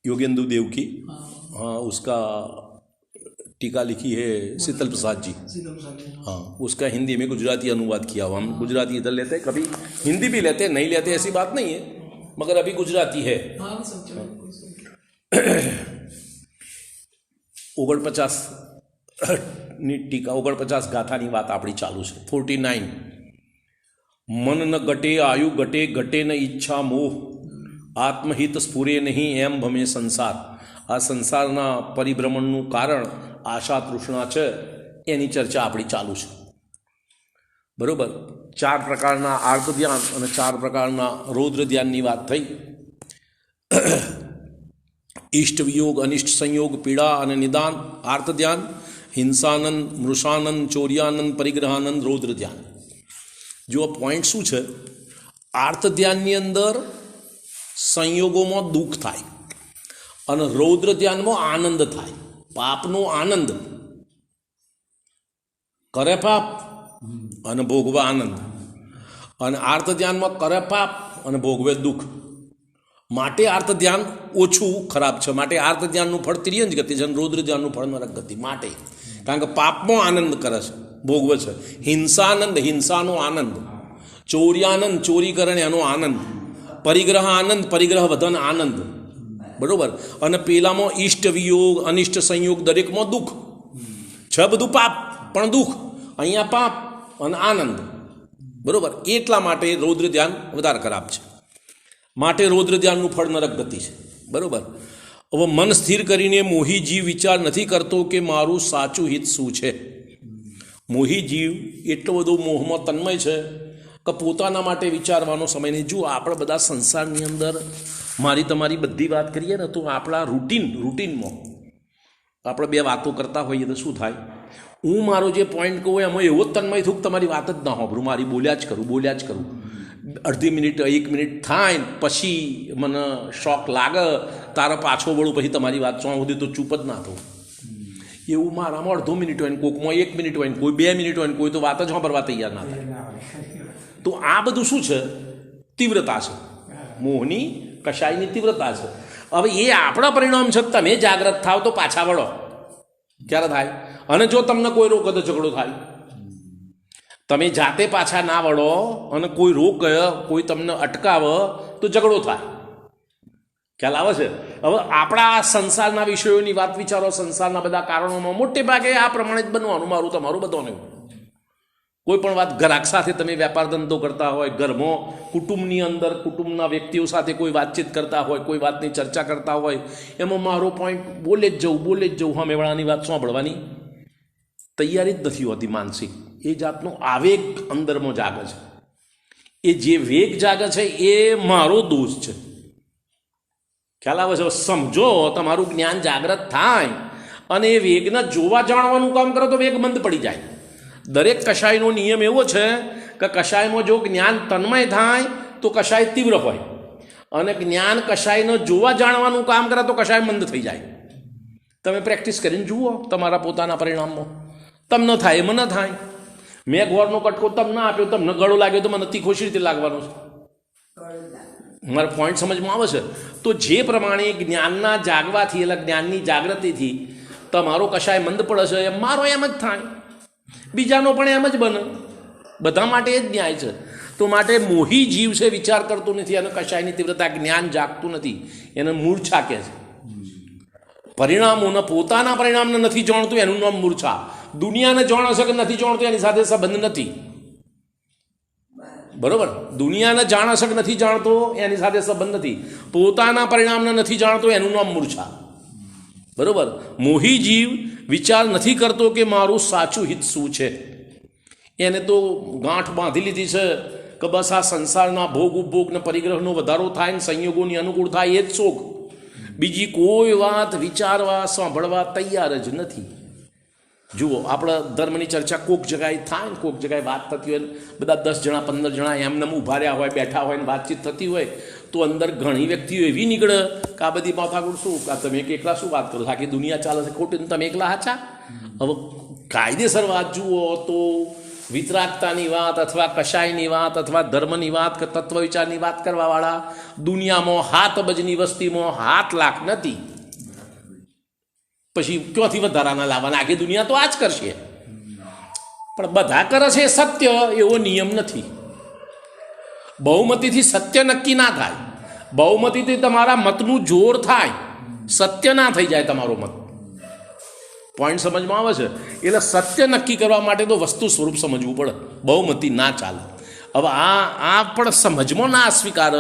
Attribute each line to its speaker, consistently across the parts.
Speaker 1: योगेंदु देव की, हाँ उसका टीका लिखी है शीतल प्रसाद जी, हाँ उसका हिंदी में गुजराती अनुवाद किया हुआ। हम गुजराती इधर लेते हैं, कभी हिंदी भी लेते हैं, नहीं लेते ऐसी बात नहीं है, मगर अभी गुजराती है। 49 टीका 49 ગાથાની વાત આપણી ચાલુ છે। 49 મન ન ઘટે આયુ ઘટે ઘટે ન ઈચ્છા મોહ આત્મહિત સ્ફુરે નહીં એમ ભમે સંસાર। આ સંસારના પરિભ્રમણનું કારણ આશા તૃષ્ણા છે, એની ચર્ચા આપણી ચાલુ છે, બરાબર। 4 પ્રકારના આર્ત ધ્યાન અને 4 પ્રકારના રૌદ્ર ધ્યાનની વાત થઈ। इष्ट वियोग अनिष्ट संयोग पीड़ा અને નિદાન આર્ત ધ્યાન, હિંસાનંદ મૃષાનંદ ચોર્યાનંદ પરિગ્રહાનંદ રૌદ્ર ધ્યાન। જો આ પોઈન્ટ શું છે, આર્ત ધ્યાનની અંદર સંયોગોમાં દુઃખ થાય અને રૌદ્ર ધ્યાનમાં આનંદ થાય, પાપનો આનંદ, કરે પાપ અને ભોગવા આનંદ, અને આર્ત ધ્યાનમાં કરે પાપ અને ભોગવે દુઃખ। માટે આર્ત ધ્યાન ઓછું ખરાબ છે, માટે આર્ત ધ્યાનનું ફળ તિર્યંજ ગતિ છે અને રૌદ્ર ધ્યાનનું ફળ નરક ગતિ। માટે કારણ કે પાપમાં આનંદ કરે છે, ભોગવે છે। હિંસાનંદ હિંસાનો આનંદ, ચોર્યાનંદ ચોરી કરે એનો આનંદ, પરિગ્રહ આનંદ પરિગ્રહ વધન આનંદ, બરાબર। અને પેલામાં ઇષ્ટ વિયોગ અનિષ્ટ સંયોગ દરેકમાં દુઃખ છે, બધું પાપ પણ દુઃખ, અહીંયા પાપ અને આનંદ, બરાબર। એટલા માટે રૌદ્ર ધ્યાન વધારે ખરાબ છે, માટે રૌદ્ર ધ્યાનનું ફળ નરક ગતિ છે, બરાબર। હવે મન સ્થિર કરીને મોહી જીવ વિચાર નથી કરતો કે મારું સાચું હિત શું છે। મોહી જીવ એટલો બધો મોહમાં તન્મય છે કે પોતાના માટે વિચારવાનો સમય નહીં। જો આપણે બધા સંસારની અંદર મારી તમારી બધી વાત કરીએ ને, તો આપણા રૂટીનમાં આપણે 2 વાતો કરતા હોઈએ તો શું થાય, હું મારો જે પોઈન્ટ કહું એમાં એવો જ તન્મય થયું કે તમારી વાત જ ના હોભરું, મારી બોલ્યા જ કરું। અડધી મિનિટ 1 મિનિટ થાય પછી મને શોખ લાગે, તારે પાછો વળું, પછી તમારી વાત ચોં સુધી તો ચૂપ જ ના થવું। એવું મારામાં અડધો મિનિટ હોય ને, કોકમાં 1 મિનિટ હોય ને, કોઈ 2 મિનિટ હોય ને, કોઈ તો વાત જ સાંભળવા તૈયાર ના થાય। તો આ બધું શું છે, તીવ્રતા છે, મોહની કશાયની તીવ્રતા છે। હવે એ આપણા પરિણામ છે, તમે જાગ્રત થાવ તો પાછા વળો, ક્યારે થાય? અને જો તમને કોઈ રોકે તો ઝઘડો થાય। તમે જાતે પાછા ના વળો અને કોઈ રોકે, કોઈ તમને અટકાવે તો ઝઘડો થાય, ખ્યાલ આવે છે? હવે આપણા સંસારના વિષયોની વાત વિચારો, સંસારના બધા કારણોમાં મોટે ભાગે આ પ્રમાણે જ બનવાનું, મારું તમારું બધાનું। કોઈ પણ વાત, ગ્રાહક સાથે તમે વેપાર ધંધો કરતા હોય, ઘરમાં કુટુંબની અંદર કુટુંબના વ્યક્તિઓ સાથે કોઈ વાતચીત કરતા હોય, કોઈ વાતની ચર્ચા કરતા હોય, એમાં મારો પોઈન્ટ બોલે જ જવું, સામેવાળાની વાત સાંભળવાની તૈયારી જ નથી હોતી માનસિક। એ જાતનો આવેગ અંદરમાં જાગે છે, એ જે વેગ જાગે છે એ મારો દોષ છે, ખ્યાલ આવે છે? સમજો, તમારું જ્ઞાન જાગ્રત થાય અને એ વેગને જોવા જાણવાનું કામ કરો તો વેગ બંધ પડી જાય। દરેક કશાયનો નિયમ એવો છે કે કશાયમાં જો જ્ઞાન તન્મય થાય તો કશાય તીવ્ર હોય, અને જ્ઞાન કશાયને જોવા જાણવાનું કામ કરે તો કશાય મંદ થઈ જાય। તમે પ્રેક્ટિસ કરીને જુઓ તમારા પોતાના પરિણામમાં, તમને થાય એમાં ન થાય। મેં ગોળનો કટકો તમને આપ્યો, તમને ગળો લાગ્યો તો મને તીખોશી રીતે લાગવાનો છે, મારા પોઈન્ટ સમજમાં આવે છે? તો જે પ્રમાણે જ્ઞાનના જાગવાથી એટલે જ્ઞાનની જાગૃતિથી તમારો કશાય મંદ પડે છે, એમ મારો એમ જ થાય, બીજાનો પણ એમ જ બને, બધા માટે એ જ ન્યાય છે। તો માટે મોહી જીવ છે, વિચાર કરતો નથી, અને કશાયની તીવ્રતા જ્ઞાન જાગતું નથી, એને મૂર્છા કહે છે। પરિણામોને, પોતાના પરિણામને નથી જાણતું એનું નામ મૂર્છા। દુનિયાને જાણે છે કે નથી જાણતું એની સાથે સંબંધ નથી, બરોબર? દુનિયાને જાણે છે કે નથી જાણતો એની સાથે સંબંધ નથી, પોતાના પરિણામને નથી જાણતો એનું નામ મૂર્છા, બરોબર? મોહી જીવ વિચાર નથી કરતો કે મારું સાચું હિત શું છે, એને તો ગાંઠ બાંધી લીધી છે કે બસ આ સંસારના ભોગ ઉપભોગ ને પરિગ્રહનો વધારો થાય ને સંયોગોની અનુકૂળ થાય એ જ શોખ, બીજી કોઈ વાત વિચારવા સાંભળવા તૈયાર જ નથી। જુઓ, આપણા ધર્મની ચર્ચા કોઈક જગ્યાએ થાય ને, કોઈક જગ્યાએ વાત થતી હોય, બધા 10 જણા 15 જણા એમને ઊભા રહ્યા હોય, બેઠા હોય ને વાતચીત થતી હોય, તો અંદર ઘણી વ્યક્તિઓ એવી નીકળે કે આ બધી માથાકૂટ શું, તમે એકલા શું વાત કરો, આખી દુનિયા ચાલે છે ખોટી, તમે એકલા હાચા। હવે કાયદેસર વાત જુઓ તો વિતરાગતાની વાત અથવા કશાયની વાત અથવા ધર્મની વાત કે તત્વ વિચારની વાત કરવાવાળા દુનિયામાં 7 અબજની વસ્તીમાં 7 લાખ નથી. પછી ક્યાંથી વધારાના લાવવાના? આખી દુનિયા તો આ જ કરશે, પણ બધા કરે છે સત્ય એવો નિયમ નથી. બહુમતીથી સત્ય નક્કી ના થાય. બહુમતીથી તમારા મતનું જોર થાય, સત્ય ના થઈ જાય તમારો મત. પોઈન્ટ સમજમાં આવે છે? એટલે સત્ય નક્કી કરવા માટે તો વસ્તુ સ્વરૂપ સમજવું પડે, બહુમતી ના ચાલે. હવે આ પણ સમજમાં ના સ્વીકાર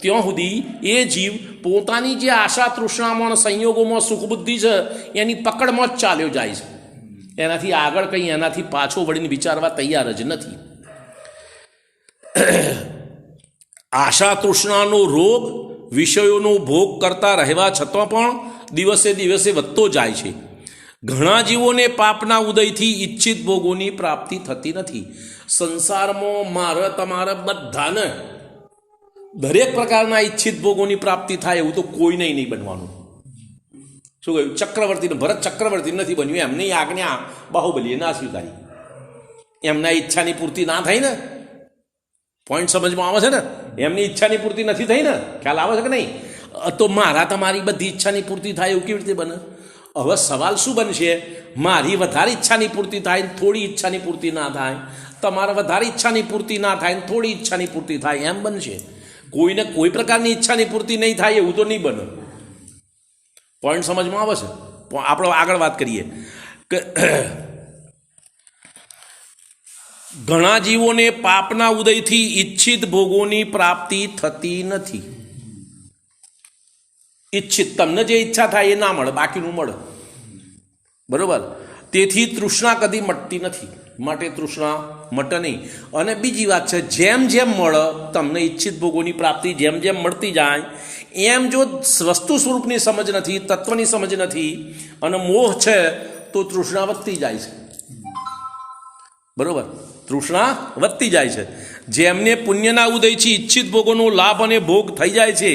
Speaker 1: ત્યાં સુધી એ જીવ પોતાની જે આશા તૃષ્ણામાં સંયોગોમાં સુખબુદ્ધિ છે એની પકડમાં જ ચાલ્યો જાય છે. એનાથી આગળ કંઈ એનાથી પાછો વળીને વિચારવા તૈયાર જ નથી. આશા તૃષ્ણાનો રોગ વિષયોનો ભોગ કરતા રહેવા છતાં પણ દિવસે દિવસે વધતો જાય છે. ઘણા જીવોને પાપના ઉદયથી ઈચ્છિત ભોગોની પ્રાપ્તિ થતી નથી. સંસારમાં મારે તમારે બધાને દરેક પ્રકારના ઈચ્છિત ભોગોની પ્રાપ્તિ થાય એવું તો કોઈને નહીં બનવાનું. શું કહ્યું? ચક્રવર્તીને, ભરત ચક્રવર્તી નથી બન્યું, એમની આજ્ઞા બાહુબલીએ ના સ્વીકારી. એમના ઈચ્છાની પૂર્તિ ના થઈ ને. પોઈન્ટ સમજમાં આવે છે ને? એમની ઈચ્છાની પૂર્તિ નથી થઈ ને. ખ્યાલ આવે છે કે નહીં? તો મારા તમારી બધી ઈચ્છાની પૂર્તિ થાય એવું કેવી રીતે બને? હવે સવાલ શું બનશે? મારી વધારે ઈચ્છાની પૂર્તિ થાય, થોડી ઈચ્છાની પૂર્તિ ના થાય. તમારે વધારે ઈચ્છાની પૂર્તિ ના થાય, થોડી ઈચ્છાની પૂર્તિ થાય, એમ બનશે. કોઈને કોઈ પ્રકારની ઈચ્છાની પૂર્તિ નહીં થાય એવું તો નહીં બને. પોઈન્ટ સમજમાં આવે છે? આપણે આગળ વાત કરીએ કે ઘણા જીવોને પાપના ઉદયથી ઈચ્છિત ભોગોની પ્રાપ્તિ થતી નથી. ઈચ્છિત, તમને જે ઈચ્છા થાય એ ના મળે, બાકીનું મળે. બરોબર? તેથી તૃષ્ણા કદી મટતી નથી. માટે તૃષ્ણા મટે નહીં. અને બીજી વાત છે, જેમ જેમ મળે તમને ઈચ્છિત ભોગોની પ્રાપ્તિ જેમ જેમ મળતી જાય એમ જો વસ્તુ સ્વરૂપની સમજ નથી, તત્વની સમજ નથી અને મોહ છે તો તૃષ્ણા વધતી જાય છે. બરોબર? તૃષ્ણા વધતી જાય છે. જેમને પુણ્યના ઉદયથી ઈચ્છિત ભોગોનો લાભ અને ભોગ થઈ જાય છે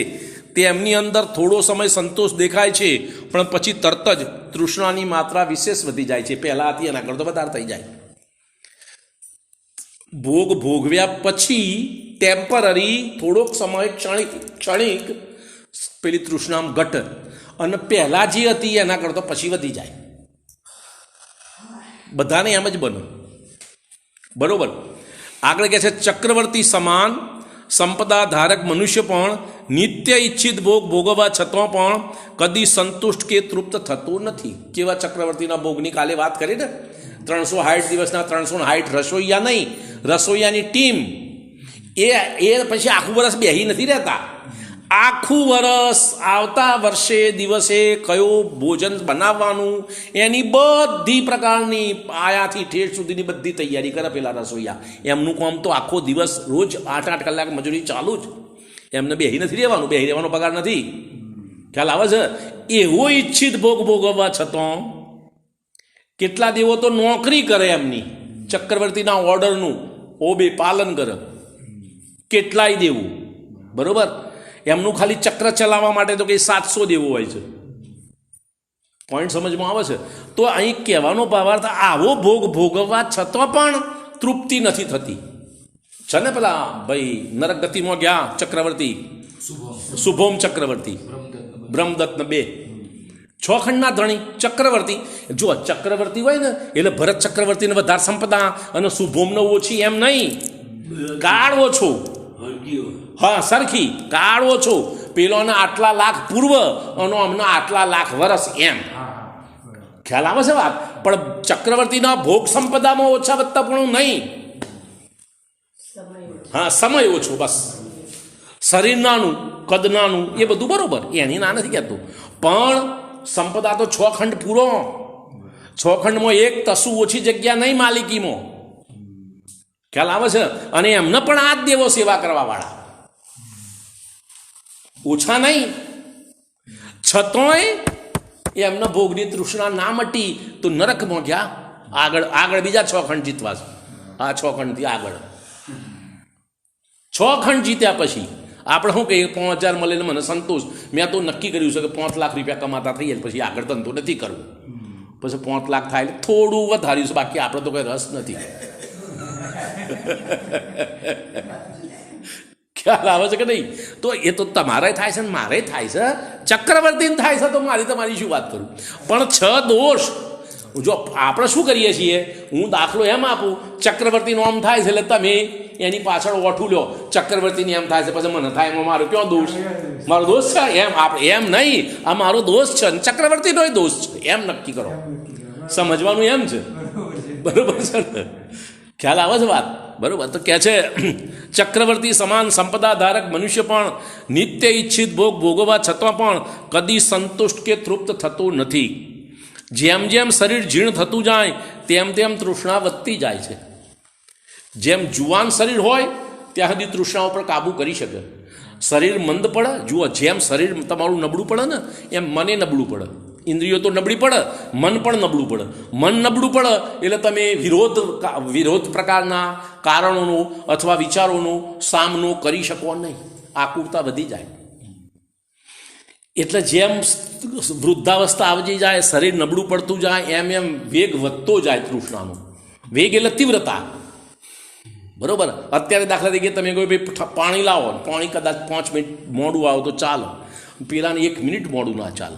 Speaker 1: તેમની અંદર થોડો સમય સંતોષ દેખાય છે, પણ પછી તરત જ તૃષ્ણાની માત્રા વિશેષ વધી જાય છે. પહેલાં હતી એના કરતાં વધારે થઈ જાય. ભોગ ભોગવ્યા પછી ટેમ્પરરી થોડોક સમય ક્ષણિક પેલી તૃષ્ણામ ઘટે અને પહેલાં જે હતી એના કરતાં પછી વધી જાય. બધાને એમ જ બને. બરોબર? આગળ કહે છે, ચક્રવર્તી સમાન સંપદા ધારક મનુષ્ય પણ નિત્ય ઈચ્છિત ભોગ ભોગવવા છતાં પણ કદી સંતુષ્ટ કે તૃપ્ત થતો નથી. કેવા ચક્રવર્તીના ભોગની કાલે વાત કરી ને? 360 દિવસના 360 રસોઈયા નહીં, રસોઈયાની ટીમ એ પછી આખું વર્ષ બેહી નથી રહેતા. આખું વર્ષ આવતા વર્ષે દિવસે કયો ભોજન બનાવવાનું એની બધી પ્રકારની આયાથી ઠેઠ સુધીની બધી તૈયારી કરે પેલા રસોઈયા. એમનું કામ તો આખો દિવસ રોજ 8-8 કલાક મજૂરી ચાલુ જ. એમને બેહી નથી રહેવાનું, બેહી રહેવાનો પગાર નથી. ખ્યાલ આવે છે? એવો ઈચ્છિત ભોગ ભોગવવા છતાં કેટલા દેવો તો નોકરી કરે એમની, ચક્રવર્તીના ઓર્ડરનું ઓબે પાલન કરે. કેટલાય દેવું. બરોબર? એમનું ખાલી ચક્ર ચલાવવા માટે તો કંઈ 700 દેવો હોય છે. પોઈન્ટ સમજમાં આવે છે? તો અહીં કહેવાનો ભાવાર્થ આવો ભોગ ભોગવવા છતાં પણ તૃપ્તિ નથી થતી. છે ને પેલા ભાઈ નરક ગતિમાં ગયા ચક્રવર્તી, શુભોમ ચક્રવર્તી, બ્રહ્મદત્ત 2 6 ખંડના ધણી ચક્રવર્તી. જો ચક્રવર્તી હોય ને એટલે ભરત ચક્રવર્તીને વધારે સંપદા અને શુભોમને ઓછી એમ નહીં, કાળ ઓછો. હા, સરખી કાળ ઓછો. પેલોને આટલા લાખ પૂર્વ અને અમને આટલા લાખ વર્ષ એમ. ખ્યાલ આવે છે વાત? પણ ચક્રવર્તીના ભોગ સંપદામાં ઓછા વધતા પણ નહીં. હા, સમય ઓછો બસ. શરીર નાનું, કદ નાનું, એ બધું બરોબર, એની ના નથી કહેતું. પણ સંપદા તો 6 ખંડ પૂરો. 6 ખંડમાં એક તસુ ઓછી જગ્યા નહીં માલિકીમાં. ખ્યાલ આવે છે? અને એમને પણ આ જ દેવો સેવા કરવા વાળા ઓછા નહીં. છતોય એમના ભોગની તૃષ્ણા ના મટી તો નરકમાં ગયા. આગળ બીજા 6 ખંડ જીતવા છે. આ 6 ખંડથી આગળ 6 ખંડ જીત્યા પછી આપણે શું કહીએ? 5000 મળે મને સંતોષ. મેં તો નક્કી કર્યું છે કે 5 લાખ રૂપિયા કમાતા થઈએ પછી આગળ ધંધો નથી કરવો. પછી 5 લાખ થાય એટલે થોડું વધાર્યું છે, બાકી આપણે તો કંઈ રસ નથી. ખ્યાલ આવે છે કે નહીં? તો એ તો તમારે થાય છે ને મારે થાય છે, ચક્રવર્તીને થાય છે, તો મારી તમારી શું વાત કરું? પણ 6 દોષ જો આપણે શું કરીએ છીએ, હું દાખલો એમ આપું, ચક્રવર્તીનો આમ થાય છે એટલે તમે એની પાછળ ઓઠું લ્યો, ચક્રવર્તીને એમ થાય છે પછી મને થાય, એમાં મારો ક્યાં દોષ? મારો દોષ છે એમ આપણે એમ નહીં, આ મારો દોષ છે ને ચક્રવર્તીનો દોષ છે એમ નક્કી કરો. સમજવાનું એમ છે, બરોબર છે ને? ખ્યાલ આવે છે વાત? બરોબર. તો કહે છે ચક્રવર્તી સમાન સંપદા ધારક મનુષ્ય પણ નિત્ય ઈચ્છિત ભોગ ભોગવવા છતાં પણ કદી સંતુષ્ટ કે તૃપ્ત થતું નથી. જેમ જેમ શરીર જીર્ણ થતું જાય તેમ તેમ તૃષ્ણા વધતી જાય છે. જેમ જુવાન શરીર હોય ત્યાં સુધી તૃષ્ણા ઉપર કાબૂ કરી શકે. શરીર મંદ પડે, જુઓ જેમ શરીર તમારું નબળું પડે ને એમ મને નબળું પડે, ઇન્દ્રિયો તો નબળી પડે, મન પણ નબળું પડે. મન નબળું પડે એટલે તમે વિરોધ પ્રકારના કારણોનો અથવા વિચારોનો સામનો કરી શકો નહીં, આકુરતા વધી જાય. એટલે જેમ વૃદ્ધાવસ્થા આવી જાય, શરીર નબળું પડતું જાય, એમ એમ વેગ વધતો જાય તૃષ્ણાનો. વેગ એટલે તીવ્રતા, બરોબર. અત્યારે દાખલા તરીકે તમે કોઈ ભાઈ પાણી લાવો, પાણી કદાચ 5 મિનિટ મોડું આવો તો ચાલે, પેલાને 1 મિનિટ મોડું ના ચાલે.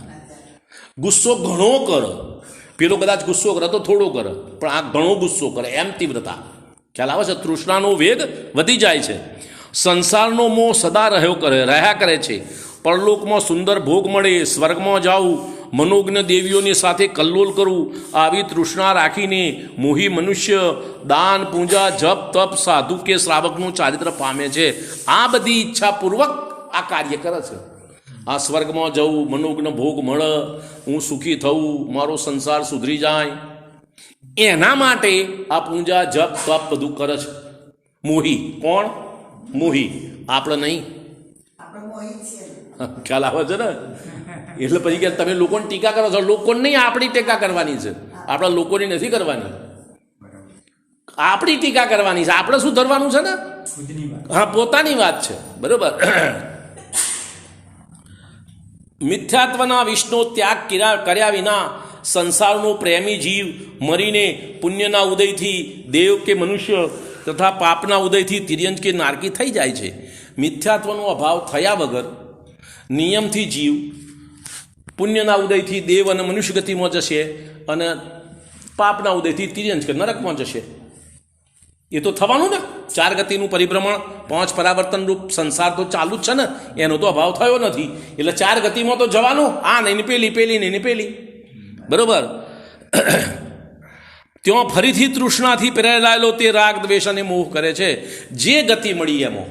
Speaker 1: ગુસ્સો ઘણો કરે, પેલો કદાચ ગુસ્સો કરે તો થોડો કરે, પણ આ ઘણો ગુસ્સો કરે, એમ તીવ્રતા. ખ્યાલ આવે છે? તૃષ્ણાનો વેગ વધી જાય છે. સંસારનો મોહ સદા રહ્યા કરે છે. પરલોકમાં સુંદર ભોગ મળે, સ્વર્ગમાં જાવું, મનોજ્ઞ દેવીઓની સાથે કલ્લોલ કરવું, આવી તૃષ્ણા રાખીને મોહી મનુષ્ય દાન પૂજા જપ તપ સાધુ કે શ્રાવકનું ચારિત્ર પામે છે. આ બધી ઈચ્છાપૂર્વક આ કાર્ય કરે છે. આ સ્વર્ગમાં જવું, મનોજ્ઞ ભોગ મળે, હું સુખી થવું, મારો સંસાર સુધરી જાય, એના માટે આ પૂજા જપ તપ બધું કરે છે. મોહી કોણ? મોહી, આપણે નહીં. ખ્યાલ આવે છે ને? એટલે પછી કે તમે લોકોને ટીકા કરો છો. લોકોને નહીં, આપણી ટીકા કરવાની છે, આપણા લોકોની નથી કરવાની. આપણી ટીકા કરવાની છે. આપણે શું ધરવાનું છે ને? હા, પોતાની વાત છે, બરોબર. મિથ્યાત્વના વિષ્ણુ ત્યાગ કર્યા વિના સંસારનો પ્રેમી જીવ મરીને પુણ્યના ઉદયથી દેવ કે મનુષ્ય તથા પાપના ઉદયથી તિર્યંજ કે નારકી થઈ જાય છે. મિથ્યાત્વનો અભાવ થયા વગર નિયમથી જીવ પુણ્યના ઉદયથી દેવ અને મનુષ્ય ગતિમાં જશે અને પાપના ઉદયથી તિર્યંજ કે નરકમાં જશે. એ તો થવાનું ને. 4 ગતિનું પરિભ્રમણ, 5 પરાવર્તન રૂપ સંસાર તો ચાલુ જ છે ને, એનો તો અભાવ થયો નથી. એટલે 4 ગતિમાં તો જવાનું, આ નહીં પેલી નહીં પેલી, બરોબર. ત્યાં ફરીથી તૃષ્ણાથી પ્રેરાયેલો તે રાગ દ્વેષ અને મોહ કરે છે. જે ગતિ મળી એમાં,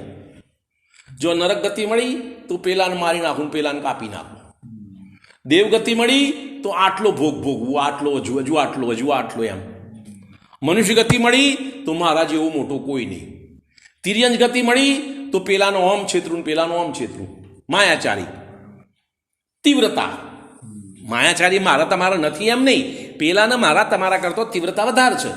Speaker 1: જો નરક ગતિ મળી તો પેલાને મારી નાખું, પેલાને કાપી નાખું. દેવ ગતિ મળી તો આટલો ભોગ ભોગવું, આટલો હજુ આટલો એમ. મનુષ્ય ગતિ મળી તો મારા જેવું મોટો કોઈ નહીં. તિર્યંજ ગતિ મળી તો પેલાનો ઓમ છેતરું, પેલાનો ઓમ છેતરું. માયાચારી તીવ્રતા. માયાચારી મારા તમારા નથી એમ નહીં, પેલાને મારા તમારા કરતો તીવ્રતા વધારે છે.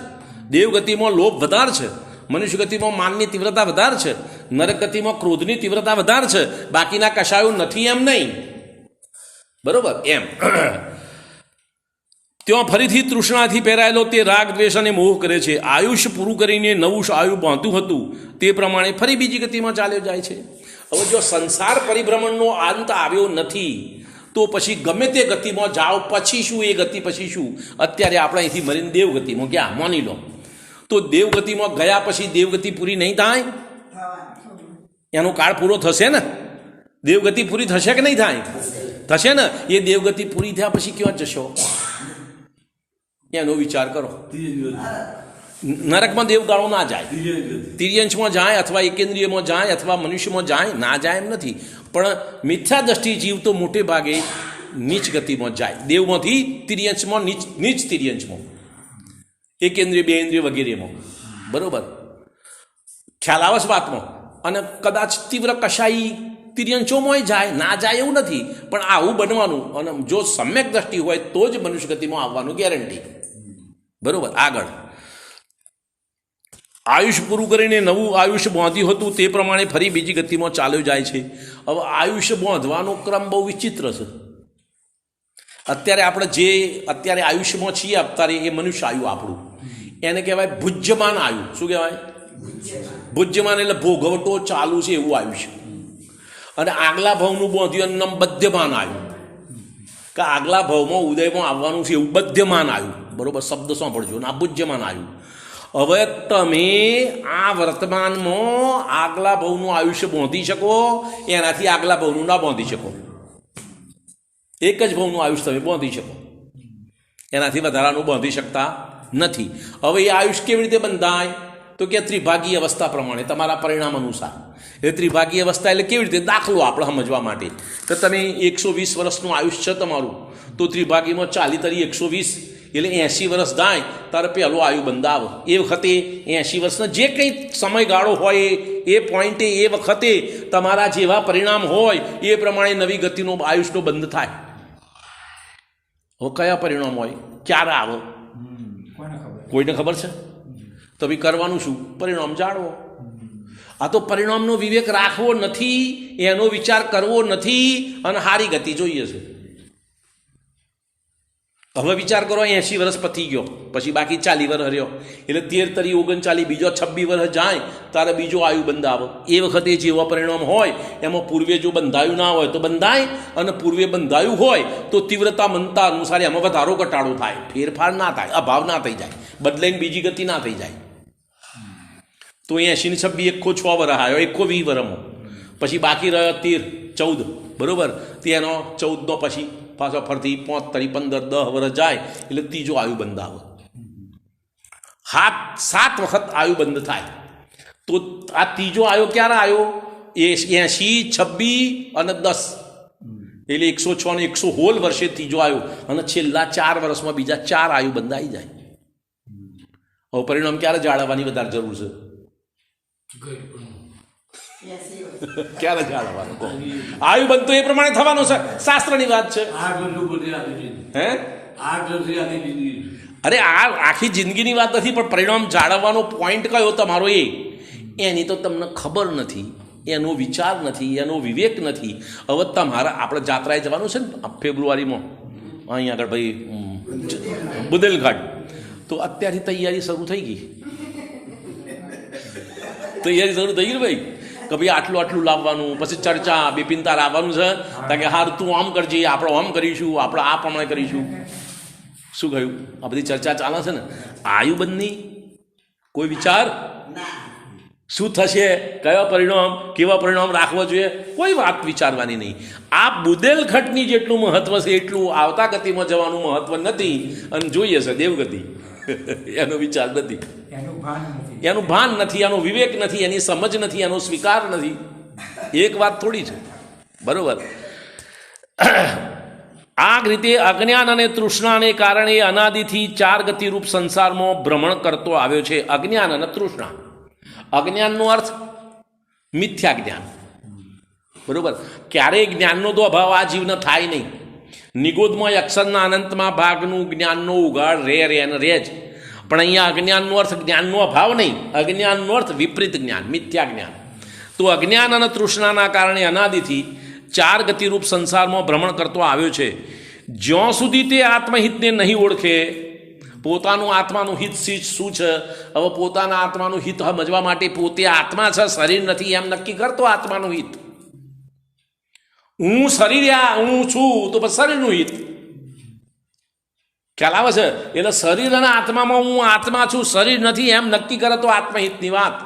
Speaker 1: દેવગતિમાં લોભ વધારે છે, મનુષ્ય ગતિમાં માનની તીવ્રતા વધારે છે, નરક ગતિમાં ક્રોધની તીવ્રતા વધારે છે. બાકીના કશાયું નથી એમ નહીં, બરોબર. એમ ત્યાં ફરીથી તૃષ્ણાથી પહેરાયેલો તે રાગ દ્વેષ અને મોહ કરે છે. આયુષ્ય પૂરું કરીને નવું આયુ બાંધ્યું હતું તે પ્રમાણે ફરી બીજી ગતિમાં ચાલ્યો જાય છે. હવે જો સંસાર પરિભ્રમણનો અંત આવ્યો નથી તો પછી ગમે તે ગતિમાં જાઓ, પછી શું એ ગતિ પછી શું? અત્યારે આપણે અહીંથી મરીને દેવગતિમાં ગયા માની લો, તો દેવગતિમાં ગયા પછી દેવગતિ પૂરી નહીં થાય? એનો કાળ પૂરો થશે ને? દેવગતિ પૂરી થશે કે નહીં થાય? થશે ને. એ દેવગતિ પૂરી થયા પછી ક્યાં જશો એનો વિચાર કરો. નરકમાં દેવગાળો ના જાય, તિર્યંશમાં જાય અથવા એકેન્દ્રિયમાં જાય અથવા મનુષ્યમાં જાય, ના જાય એમ નથી. પણ મિથ્યા દ્રષ્ટિ જીવ તો મોટે ભાગે નીચ ગતિમાં જાય, દેવમાંથી તિર્યંશમાં, નીચ તિર્યંશમાં, એકેન્દ્રિય બેન્દ્રિય વગેરેમાં, બરોબર. ખ્યાલ આવે છે વાતમાં? અને કદાચ તીવ્ર કશાઈ તિર્યંશોમાં જાય, ના જાય એવું નથી, પણ આવું બનવાનું. અને જો સમ્યક દ્રષ્ટિ હોય તો જ મનુષ્ય ગતિમાં આવવાનું ગેરંટી, બરોબર. આગળ આયુષ્ય પૂરું કરીને નવું આયુષ્ય બાંધ્યું હતું તે પ્રમાણે ફરી બીજી ગતિમાં ચાલ્યો જાય છે. હવે આયુષ્ય બાંધવાનો ક્રમ બહુ વિચિત્ર છે. અત્યારે આપણે જે અત્યારે આયુષ્યમાં છીએ અત્યારે એ મનુષ્ય આયુ આપણું, એને કહેવાય ભુજ્યમાન આયુ. શું કહેવાય? ભુજ્યમાન એટલે ભોગવટો ચાલુ છે એવું આયુષ્ય. અને આગલા ભાવનું બાંધ્યું નામ બધ્યમાન આવ્યું, કે આગલા ભાવમાં ઉદયમાં આવવાનું છે એવું બધ્યમાન આવ્યું. બરોબર, શબ્દ સાંભળજો. ને આ ભુજ્યમાન આવ્યું. હવે તમે આ વર્તમાનમાં આગલા ભાવનું આયુષ્ય બાંધી શકો, એનાથી આગલા ભાવનું ના બાંધી શકો. એક જ ભાવનું આયુષ્ય તમે બાંધી શકો, એનાથી વધારાનું બાંધી શકતા નથી. હવે એ આયુષ્ય કેવી રીતે બંધાય? તો કે ત્રિભાગી અવસ્થા પ્રમાણે, તમારા પરિણામ અનુસાર. એ ત્રિભાગી અવસ્થા એટલે કેવી રીતે? દાખલો આપણે સમજવા માટે કે તમે 120 વર્ષનું આયુષ્ય છે તમારું, તો ત્રિભાગીમાં 40 તરી 120 એટલે 80 વર્ષ થાય ત્યારે પહેલો આયુ બંધાવ. એ વખતે 80 વર્ષનો જે કંઈ સમયગાળો હોય એ પોઈન્ટે એ વખતે તમારા જેવા પરિણામ હોય એ પ્રમાણે નવી ગતિનો આયુષ્યનો બંધ થાય. હવે કયા પરિણામ હોય, ક્યારે આવે, કોઈને ખબર છે? તો ભાઈ કરવાનું શું? પરિણામ જાણવો. આ તો પરિણામનો વિવેક રાખવો નથી, એનો વિચાર કરવો નથી, અને સારી ગતિ જોઈએ છે. હવે વિચાર કરો, 80 વર્ષ પતી ગયો, પછી બાકી 40 વર્ષ રહ્યો, એટલે 13 તરી 39, બીજો 26 વર્ષ જાય તારે બીજો આયુ બંધાવો. એ વખતે જેવા પરિણામ હોય એમાં પૂર્વે જો બંધાયું ના હોય તો બંધાય, અને પૂર્વે બંધાયું હોય તો તીવ્રતા મનતા અનુસાર એમાં વધારો ઘટાડો થાય, ફેરફાર ના થાય, અભાવ ના થઈ જાય, બદલાઈને બીજી ગતિ ના થઈ જાય. તો 80 ને 26 એકો 6 વર્ષ આવ્યો, એકો 20 વર્ષમાં, પછી બાકી રહ્યો 13 14, બરોબર. તેનો 14નો પછી પાછો ફરતી 5 તરી 15 10 વર્ષ જાય એટલે ત્રીજો આયુ બંધાવ. 7 વખત આયુ બંધ થાય. તો આ ત્રીજો આયો ક્યારે આવ્યો? 80, 26 અને 10 એટલે 106 ને 116 વર્ષે ત્રીજો આવ્યો, અને છેલ્લા 4 વર્ષમાં બીજા 4 આયુ બંધાઈ જાય. હવે પરિણામ ક્યારે જાળવવાની વધારે જરૂર છે? ક્યારે જાળવવાનું? આયુ બંધ એ પ્રમાણે થવાનું છે, શાસ્ત્રની વાત છે. હે, અરે આ આખી જિંદગીની વાત નથી, પણ પરિણામ જાળવવાનો પોઈન્ટ કયો તમારો એની તો તમને ખબર નથી, એનો વિચાર નથી, એનો વિવેક નથી. હવે તમારા આપણે જાત્રાએ જવાનું છે ને ફેબ્રુઆરીમાં અહીં આગળ ભાઈ બુદેલઘાટ, તો અત્યારથી તૈયારી શરૂ થઈ ગઈ. તૈયારી શરૂ થઈ ગઈ ભાઈ, કે ભાઈ આટલું આટલું લાવવાનું, પછી ચર્ચા બિપિનતા લાવવાનું છે, કારણ કે હાર તું આમ કરજે, આપણે આમ કરીશું, આપણે આ પ્રમાણે કરીશું. શું કહ્યું? આ બધી ચર્ચા ચાલે છે ને. આયુબંધની કોઈ વિચાર શું થશે, કયા પરિણામ, કેવા પરિણામ રાખવા જોઈએ, કોઈ વાત વિચારવાની નહીં. આ બુદેલખંડની જેટલું મહત્વ છે એટલું આવતા ગતિમાં જવાનું મહત્વ નથી, અને જોઈએ છે દેવગતિ. એનો વિચાર નથી, એનું ભાન નથી, એનો વિવેક નથી, એની સમજ નથી, એનો સ્વીકાર નથી. એક વાત થોડી છે, બરોબર. આ રીતે અજ્ઞાન અને તૃષ્ણાને કારણે અનાદિથી 4 ગતિરૂપ સંસારમાં ભ્રમણ કરતો આવ્યો છે. અજ્ઞાન અને તૃષ્ણા. અજ્ઞાનનો અર્થ મિથ્યા જ્ઞાન, બરોબર. ક્યારેય જ્ઞાનનો તો અભાવ આ જીવને થાય નહીં. નિગોદમાં અક્ષરના અનંતમાં ભાગનું જ્ઞાનનો ઉગાડ રહે ને રહે જ. પણ અહીંયા અજ્ઞાનનો અર્થ જ્ઞાનનો અભાવ નહીં, અજ્ઞાનનો અર્થ વિપરીત જ્ઞાન, મિથ્યા જ્ઞાન. તો અજ્ઞાન અને તૃષ્ણાના કારણે અનાદિથી 4 ગતિરૂપ સંસારમાં ભ્રમણ કરતો આવ્યો છે. જ્યાં સુધી તે આત્મહિતને નહીં ઓળખે, પોતાનું આત્માનું હિત શું છે, હવે પોતાના આત્માનું હિત સમજવા માટે પોતે આત્મા છે, શરીર નથી એમ નક્કી કરતો આત્માનું હિત. હું શરીર, હું છું, તો બસ શરીરનું હિત ખ્યાલ આવે છે. એટલે શરીર અને આત્મામાં હું આત્મા છું, શરીર નથી એમ નક્કી કરે તો આત્મહિતની વાત.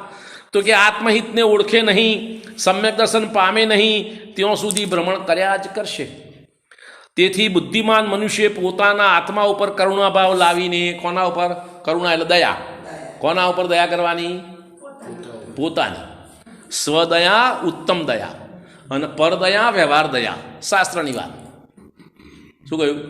Speaker 1: તો કે આત્મહિતને ઓળખે નહીં, સમ્યક દર્શન પામે નહીં, ત્યાં સુધી ભ્રમણ કર્યા જ કરશે. તેથી બુદ્ધિમાન મનુષ્ય પોતાના આત્મા ઉપર કરુણાભાવ લાવીને, કોના ઉપર કરુણા એટલે દયા, કોના ઉપર દયા કરવાની? પોતાની. સ્વદયા ઉત્તમ દયા, અને પરદયા વ્યવહાર દયા, શાસ્ત્રની વાત. શું કહ્યું?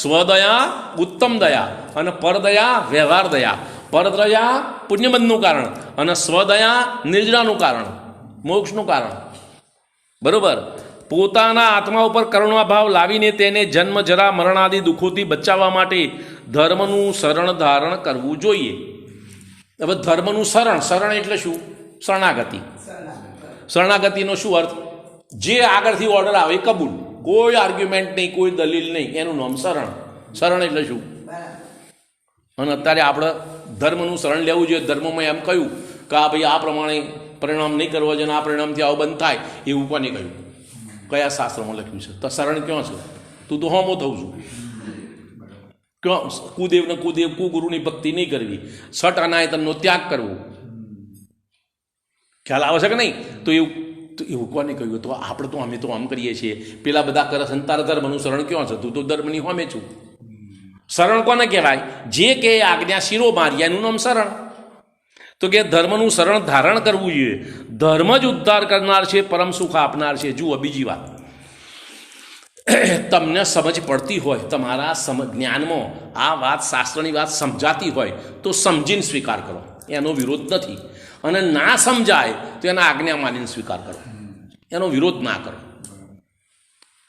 Speaker 1: સ્વદયા ઉત્તમ દયા, અને પરદયા વ્યવહાર દયા. પરદયા પુણ્યબંધનું કારણ, અને સ્વદયા નિર્જરાનું કારણ, મોક્ષનું કારણ, બરોબર. પોતાના આત્મા ઉપર કરુણાભાવ લાવીને તેને જન્મ જરા મરણાદિ દુઃખોથી બચાવવા માટે ધર્મનું શરણ ધારણ કરવું જોઈએ. હવે ધર્મનું શરણ, શરણ એટલે શું? શરણાગતિ. શરણાગતિનો શું અર્થ? જે આગળથી ઓર્ડર આવે કબૂલ, કોઈ આર્ગ્યુમેન્ટ નહીં, કોઈ દલીલ નહીં, એનું નામ શરણ. શરણ એટલે શું? અને અત્યારે આપણે ધર્મનું શરણ લેવું જોઈએ. ધર્મમાં એમ કહ્યું કે આ ભાઈ આ પ્રમાણે પરિણામ નહીં કરવો જોઈએ, આ પરિણામથી આવું બંધ થાય, એવું કોને કહ્યું? કયા શાસ્ત્રમાં લખ્યું છે? તો શરણ ક્યાં છે? તું તો હોમો થઉં છું. ક્યાં કુદેવને કુદેવ કુગુરુની ભક્તિ નહીં કરવી, છઠ અનાયતનનો ત્યાગ કરવો. ખ્યાલ આવે છે કે નહીં? તો એવું કોને કહ્યું? તો આપણે તો અમે તો આમ કરીએ છીએ, પેલા બધા કરે છે, તારા ધર્મનું શરણ ક્યાં છે? તું તો ધર્મની હોમે છું. શરણ કોને કહેવાય? જે કે આજ્ઞા શિરો માર્યા એનું નામ શરણ. તો કે ધર્મનું શરણ ધારણ કરવું જોઈએ. ધર્મ જ ઉદ્ધાર કરનાર છે, પરમ સુખ આપનાર છે. જુઓ બીજી વાત, તમને સમજ પડતી હોય, તમારા જ્ઞાનમાં આ વાત શાસ્ત્રની વાત સમજાતી હોય તો સમજીને સ્વીકાર કરો, એનો વિરોધ નથી. અને ના સમજાય તો એના આજ્ઞા માનીને સ્વીકાર કરો, એનો વિરોધ ના કરો.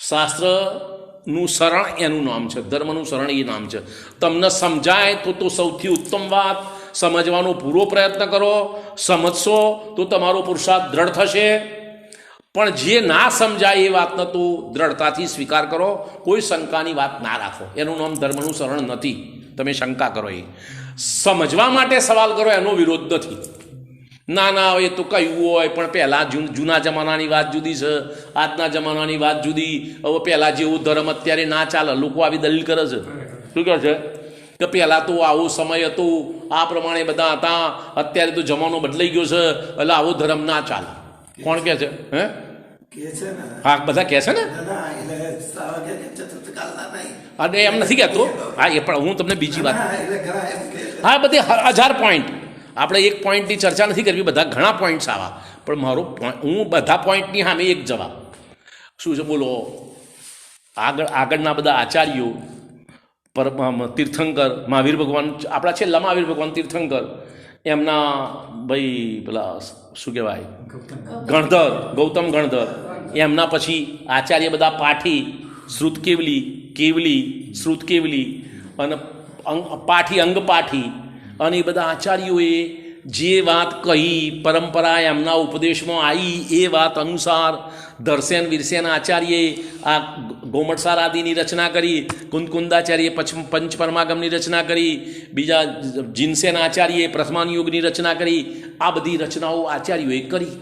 Speaker 1: શાસ્ત્રનું શરણ એનું નામ છે, ધર્મનું શરણ એ નામ છે. તમને સમજાય તો સૌથી ઉત્તમ વાત. સમજવાનો પૂરો પ્રયત્ન કરો, સમજશો તો તમારો પુરુષાર્થ દ્રઢ થશે. પણ જે ના સમજાય એ વાતનો તો દ્રઢતાથી સ્વીકાર કરો, કોઈ શંકાની વાત ના રાખો. એનું નામ ધર્મનું શરણ નથી. તમે શંકા કરો, એ સમજવા માટે સવાલ કરો, એનો વિરોધ નથી. ના એ તો કહ્યું હોય, પણ પહેલાં જૂના જમાનાની વાત જુદી છે, આજના જમાનાની વાત જુદી. હવે પહેલાં જેવું ધર્મ અત્યારે ના ચાલે. લોકો આવી દલીલ કરે છે. શું કહે છે કે પહેલાં તો આવો સમય હતો, આ પ્રમાણે બધા હતા, અત્યારે તો જમાનો બદલાઈ ગયો છે, એટલે આવો ધર્મ ના ચાલે. કોણ કહે છે? હા, બધા કહે છે ને. અને એમ નથી કહેતો. હા, એ પણ હું તમને બીજી વાત, હા, બધી 1000 પોઈન્ટ, આપણે એક પોઈન્ટની ચર્ચા નથી કરવી, બધા ઘણા પોઈન્ટ્સ આવા. પણ મારો હું બધા પોઈન્ટની સામે એક જવાબ શું છે બોલો. આગળના બધા આચાર્યો, તીર્થંકર, મહાવીર ભગવાન, આપણા છેલ્લા મહાવીર ભગવાન તીર્થંકર, એમના ભાઈ પેલા શું કહેવાય, ગૌતમ ગણધર, એમના પછી આચાર્ય બધા પાઠી, કેવલી શ્રુત કેવલી અને પાઠી અંગપાઠી, અને એ બધા આચાર્યોએ જે વાત કહી, પરંપરા એમના ઉપદેશમાં આવી, એ વાત અનુસાર દર્શન વિરસેન આચાર્યે આ ગોમટસાર આદિની રચના કરી, કુંદકુંદાચાર્યે પંચપરમાગમની રચના કરી, બીજા જીનસેન આચાર્યે પ્રથમાનુયોગની રચના કરી. આ બધી રચનાઓ આચાર્યોએ કરી.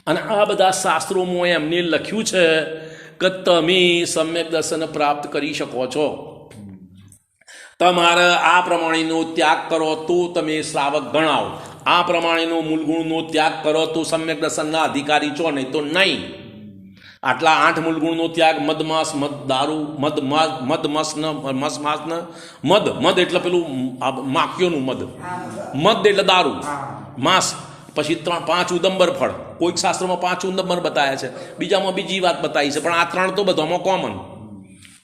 Speaker 1: અને આ બધા શાસ્ત્રોમાં એમને લખ્યું છે કે તમે સમ્યક દર્શન પ્રાપ્ત કરી શકો છો. તમારે આ પ્રમાણેનો ત્યાગ કરો તો તમે શ્રાવક ગણાવો, આ પ્રમાણેનો મૂળગુણનો ત્યાગ કરો તો સમ્યક દર્શનના અધિકારી છો, નહીં તો નહીં. આટલા 8 મૂળગુણનો ત્યાગ, મદમાસ, મદ દારૂ, મદ એટલે પેલું માખીઓનું મદ એટલે દારૂ, માંસ, પછી 5 ઉદંબર ફળ. કોઈક શાસ્ત્રોમાં 5 ઉદંબર બતાવ્યા છે, બીજામાં બીજી વાત બતાવી છે, પણ આ 3 તો બધામાં કોમન.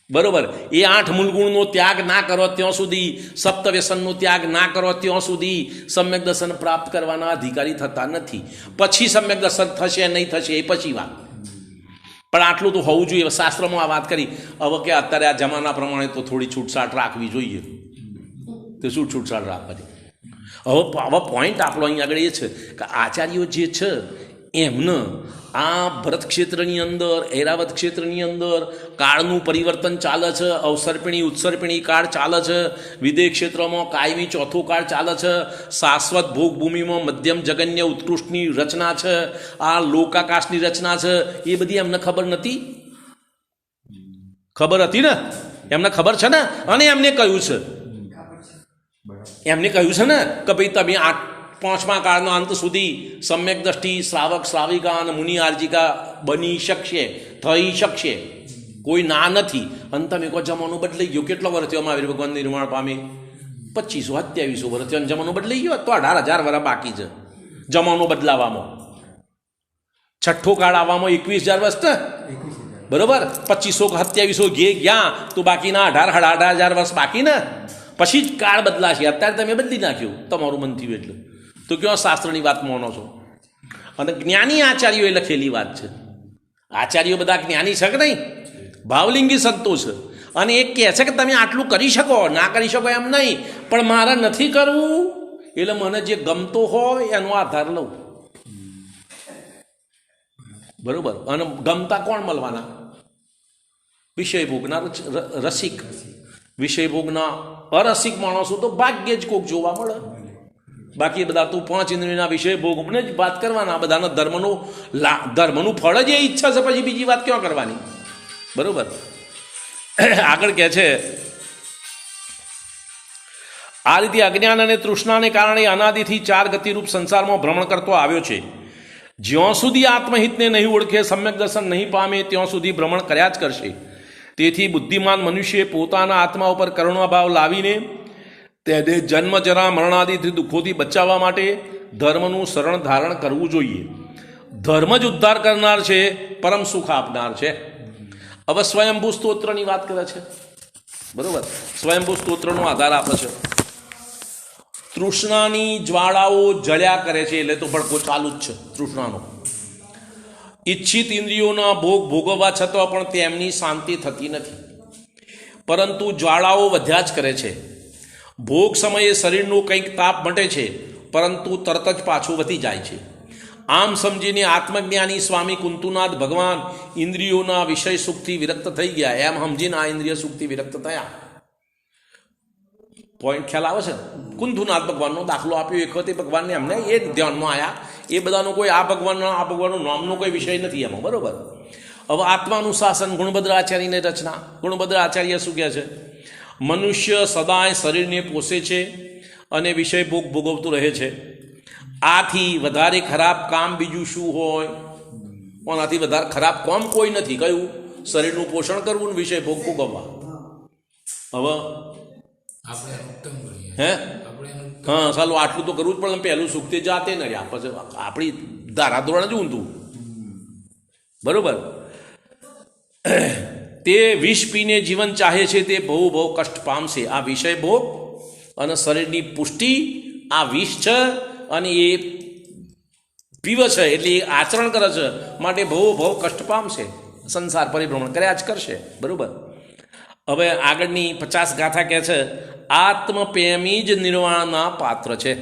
Speaker 1: બરોબર. એ 8 મૂળગુણનો ત્યાગ ના કરો ત્યાં સુધી, સપ્તવ્યસનનો ત્યાગ ના કરો ત્યાં સુધી સમ્યક દર્શન પ્રાપ્ત કરવાના અધિકારી થતા નથી. પછી સમ્યક દર્શન થશે નહીં થશે એ પછી વાત, પણ આટલું તો હોવું જોઈએ. શાસ્ત્રમાં આ વાત કરી. હવે કે અત્યારે આ જમાના પ્રમાણે તો થોડી છૂટછાટ રાખવી જોઈએ, તો શું છૂટછાટ રાખવાની? હવે પોઈન્ટ આપણો અહીં આગળ એ છે કે આચાર્યો જે છે એમને આ ભરત ક્ષેત્રની અંદર, ઐરાવત ક્ષેત્રની અંદર કાળનું પરિવર્તન ચાલે છે. અવસર્પિણી ઉત્સર્પિણી કાળ ચાલે છે. વિદેહ ક્ષેત્રમાં કાયમી ચોથો કાળ ચાલે છે. શાશ્વત ભોગભૂમિમાં મધ્યમ જગન્ય ઉત્કૃષ્ટની રચના છે. આ લોકાકાશની રચના છે. એ બધી એમને ખબર નથી? ખબર હતી ને, એમને ખબર છે ને. અને એમને કહ્યું છે ને કે ભાઈ તમે 5મા કાળના અંત સુધી સમ્યક દ્રષ્ટિ શ્રાવક શ્રાવિકા અને મુનિ આર્જિકા બની શકશે, થઈ શકશે, કોઈ ના નથી. અને તમે કોઈ જમાનો બદલાઈ ગયો. કેટલો વર્ષ થયો મહાવીર ભગવાન નિર્માણ પામે? 2500-2700 વર્ષ થયો. જમાનો બદલાઈ ગયો તો 18,000 વર્ષ બાકી છે જમાનો બદલાવામાં. છઠ્ઠો કાળ આવવામાં 21,000 વર્ષ ને, બરોબર. 2500-2700 ગયા તો બાકીના 18,000 વર્ષ બાકી ને. પછી જ કાળ બદલાશે. અત્યારે તમે બદલી નાખ્યું તમારું મન થયું એટલે. તો ક્યાં શાસ્ત્રની વાત માનો છો? અને જ્ઞાની આચાર્યોએ લખેલી વાત છે. આચાર્યો બધા જ્ઞાની છે કે નહીં? ભાવલિંગી સંતો છે. અને એ કહે છે કે તમે આટલું કરી શકો, ના કરી શકો એમ નહીં, પણ મારે નથી કરવું, એટલે મને જે ગમતો હોય એનો આધાર લઉં. બરોબર. અને ગમતા કોણ મળવાના? વિષય ભોગના રસિક. વિષય ભોગના અરસિક માણસો તો ભાગ્યે જ કોક જોવા મળે. બાકી બધા તું 5 ઇન્દ્રિયોના વિષય ભોગને જ વાત કરવાના. બધાના ધર્મનું ફળ જ એ ઈચ્છા છે, પછી બીજી વાત ક્યાં કરવાની? બરોબર. આગળ કહે છે, આ રીતે અજ્ઞાન અને તૃષ્ણાને કારણે અનાદિથી 4 ગતિરૂપ સંસારમાં ભ્રમણ કરતો આવ્યો છે. જ્યાં સુધી આત્મહિતને નહીં ઓળખે, સમ્યક દર્શન નહીં પામે, ત્યાં સુધી ભ્રમણ કર્યા જ કરશે. તેથી બુદ્ધિમાન મનુષ્ય પોતાના આત્મા ઉપર કરુણાભાવ લાવીને તેને જન્મ જરા મરણાદિથી દુઃખોથી બચાવવા માટે ધર્મનું શરણ ધારણ કરવું જોઈએ. ધર્મ જ ઉદ્ધાર કરનાર છે, પરમ સુખ આપનાર છે. હવે સ્વયંભૂ સ્તોત્રની વાત કરે છે. બરોબર. સ્વયંભૂ સ્તોત્રનો આધાર આપે છે. તૃષ્ણાની જ્વાળાઓ જળ્યા કરે છે, એટલે તો ભડકો ચાલુ જ છે તૃષ્ણાનો. ઈચ્છિત ઇન્દ્રિયોના ભોગ ભોગવવા છતાં પણ તેમની શાંતિ થતી નથી, પરંતુ જ્વાળાઓ વધ્યા જ કરે છે. ભોગ સમયે શરીરનો કંઈક તાપ મટે છે, પરંતુ તરત જ પાછું વધી જાય છે. આમ સમજીને આત્મજ્ઞાની સ્વામી કુંતુનાથ ભગવાન ઇન્દ્રિયોના વિષય સુખથી વિરક્ત થઈ ગયા. એમ સમજીને આ ઇન્દ્રિય સુખથી વિરક્ત થયા. પોઈન્ટ ખ્યાલ આવે છે? કુંતુનાથ ભગવાનનો દાખલો આપ્યો. એક વખતે ભગવાનને એમને એ ધ્યાનમાં આવ્યા, એ બધાનો કોઈ આ ભગવાનનું નામનો કોઈ વિષય નથી એમાં. બરોબર. હવે આત્માનું શાસન, ગુણભદ્ર આચાર્યની રચના. ગુણભદ્ર આચાર્ય શું કહે છે? મનુષ્ય સદાય શરીરને પોષે છે અને વિષય ભોગ ભોગવતું રહે છે. આથી વધારે ખરાબ કામ બીજું શું હોય? આનાથી વધારે ખરાબ કામ કોઈ નથી. કયું? શરીરનું પોષણ કરવું ને વિષય ભોગ ભોગવવા. હવે હે હા, ચાલો આટલું તો કરવું જ પડે. પહેલું સુખ તે જાતે ન રહ્યા, પછી આપણી ધારાધોરણ જ ઊંધું. બરોબર. તે વિષ પીને જીવન ચાહે છે, તે બહુ કષ્ટ પામશે. આ વિષય ભોગ અને શરીરની પુષ્ટિ આ વિષ છે, અને એ પીવે છે એટલે એ આચરણ કરે છે, માટે બહુ કષ્ટ પામશે. સંસાર પરિભ્રમણ કર્યા જ કરશે. બરોબર. હવે આગળની 50 ગાથા કહે છે, આત્મપ્રેમી જ નિર્વાણના પાત્ર છે.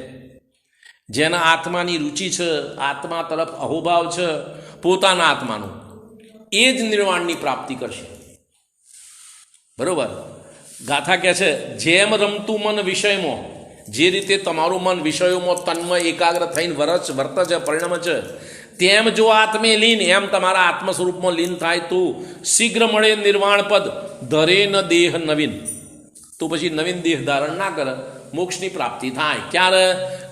Speaker 1: જેના આત્માની રુચિ છે, આત્મા તરફ અહોભાવ છે, પોતાના આત્માનું, એ જ નિર્વાણની પ્રાપ્તિ કરશે. બરોબર. ગાથા કહે છે, જેમ રમતું મન વિષયમાં, જે રીતે તમારું મન વિષયોમાં તન્મય એકાગ્ર થઈને વર્ત છે, પરિણમ છે, તેમ જો આત્મે લીન, એમ તમારા આત્મ સ્વરૂપમાં લીન થાય તો શીઘ્ર મળે નિર્વાણ પદ. ધરે ન દેહ નવીન, તો પછી નવીન દેહ ધારણ ના કરે, મોક્ષની પ્રાપ્તિ થાય. ક્યારે?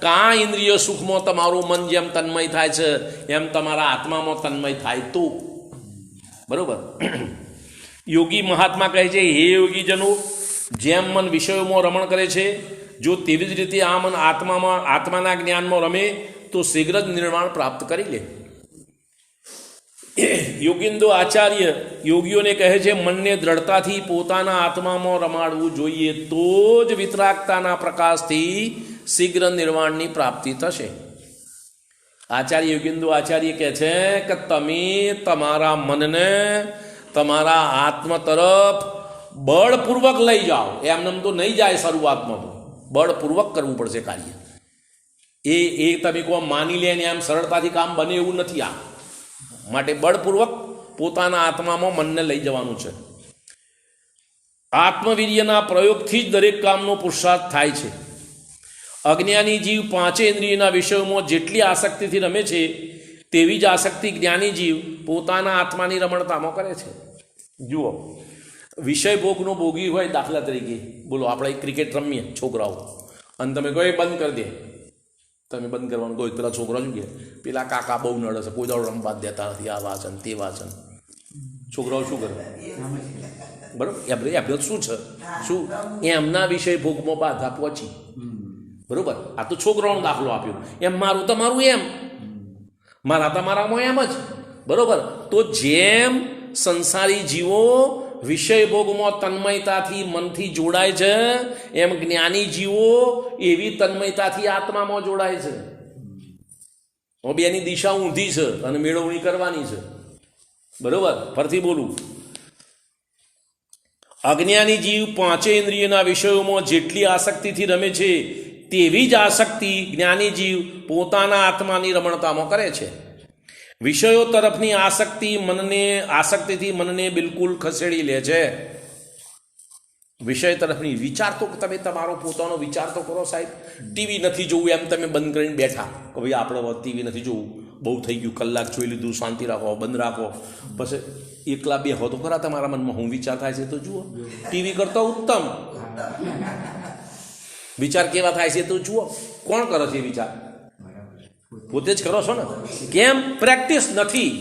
Speaker 1: કાં ઇન્દ્રિય સુખમાં તમારું મન જેમ તન્મય થાય છે, એમ તમારા આત્મામાં તન્મય થાય તો. બરોબર. યોગી મહાત્મા કહે છે, હે યોગીજનો, જેમ મન વિષયોમાં રમણ કરે છે, જો તેવી જ રીતે આ મન આત્માના જ્ઞાનમાં રમે તો શીઘ્ર જ નિર્વાણ પ્રાપ્ત કરી લે. યોગિંદો આચાર્ય યોગીઓને કહે છે, મનને દ્રઢતાથી પોતાના આત્મામાં રમાડવું જોઈએ, તો જ વિતરાગતાના પ્રકાશથી શીઘ્ર નિર્વાણની પ્રાપ્તિ થશે. આચાર્ય યોગિંદો આચાર્ય કહે છે કે તમે તમારા મનને તમારા આત્મ તરફ બળપૂર્વક લઈ જાઓ. એમને તો નહીં જાય શરૂઆતમાં, તો બળપૂર્વક કરવું પડશે કાર્ય. એ તમે કહો માની લે ને એમ સરળતાથી કામ બને એવું નથી. આ માટે બળપૂર્વક પોતાના આત્મામાં મનને લઈ જવાનું છે. આત્મવીર્યના પ્રયોગથી જ દરેક કામનો પુરુષાર્થ થાય છે. અજ્ઞાની જીવ 5 ઇન્દ્રિયના વિષયોમાં જેટલી આસક્તિથી રમે છે, તેવી જ આસક્તિ જ્ઞાની જીવ પોતાના આત્માની રમણતામાં કરે છે. જુઓ, વિષય ભોગનો ભોગી હોય, દાખલા તરીકે બોલો આપણે ક્રિકેટ રમીએ છોકરાઓ, અને તમે કહો એ બંધ કરી દે, તમે બંધ કરવાનું કહો, પેલા છોકરા શું કહે, પેલા કાકા બહુ નડે છે, કોઈ દાડો રમવા દેતા નથી, આ વાંચન તે વાંચન. છોકરાઓ શું કરે? બરાબર. એમને શું છે, શું એમના વિષય ભોગમાં બાધા પહોંચી. બરોબર. આ તો છોકરાઓનો દાખલો આપ્યો. એમ મારું તમારું એમ, મારા તમારામાં એમ જ. બરોબર. તો જેમ સંસારી જીવો વિષય ભોગમાં તન્મયતાથી મનથી જોડાય છે, એમ જ્ઞાની જીવો એવી તન્મયતાથી આત્મામાં જોડાય છે. બેની દિશા ઊંધી છે અને મેળવણી કરવાની છે. બરોબર. ફરીથી બોલું, અજ્ઞાની જીવ 5 ઇન્દ્રિયના વિષયોમાં જેટલી આસક્તિથી રમે છે, તેવી જ આસક્તિ જ્ઞાની જીવ પોતાના આત્માની રમણતામાં કરે છે. વિષયો તરફની આસક્તિથી મનને બિલકુલ ખસેડી લે છે. વિષય તરફની વિચાર તો તમે તમારો પોતાનો વિચાર તો કરો સાહેબ. ટીવી નથી જોવું એમ તમે બંધ કરીને બેઠા કે ભાઈ આપણે ટીવી નથી જોવું, બહુ થઈ ગયું, કલાક જોઈ લીધું, શાંતિ રાખો, બંધ રાખો. પછી એકલા બે હો તો ખરા તમારા મનમાં હું વિચાર થાય છે તો જુઓ. ટીવી કરતા ઉત્તમ વિચાર કેવા થાય છે તો જુઓ. કોણ કરે છે વિચાર? પોતે જ કરો છો ને. કેમ? પ્રેક્ટિસ નથી.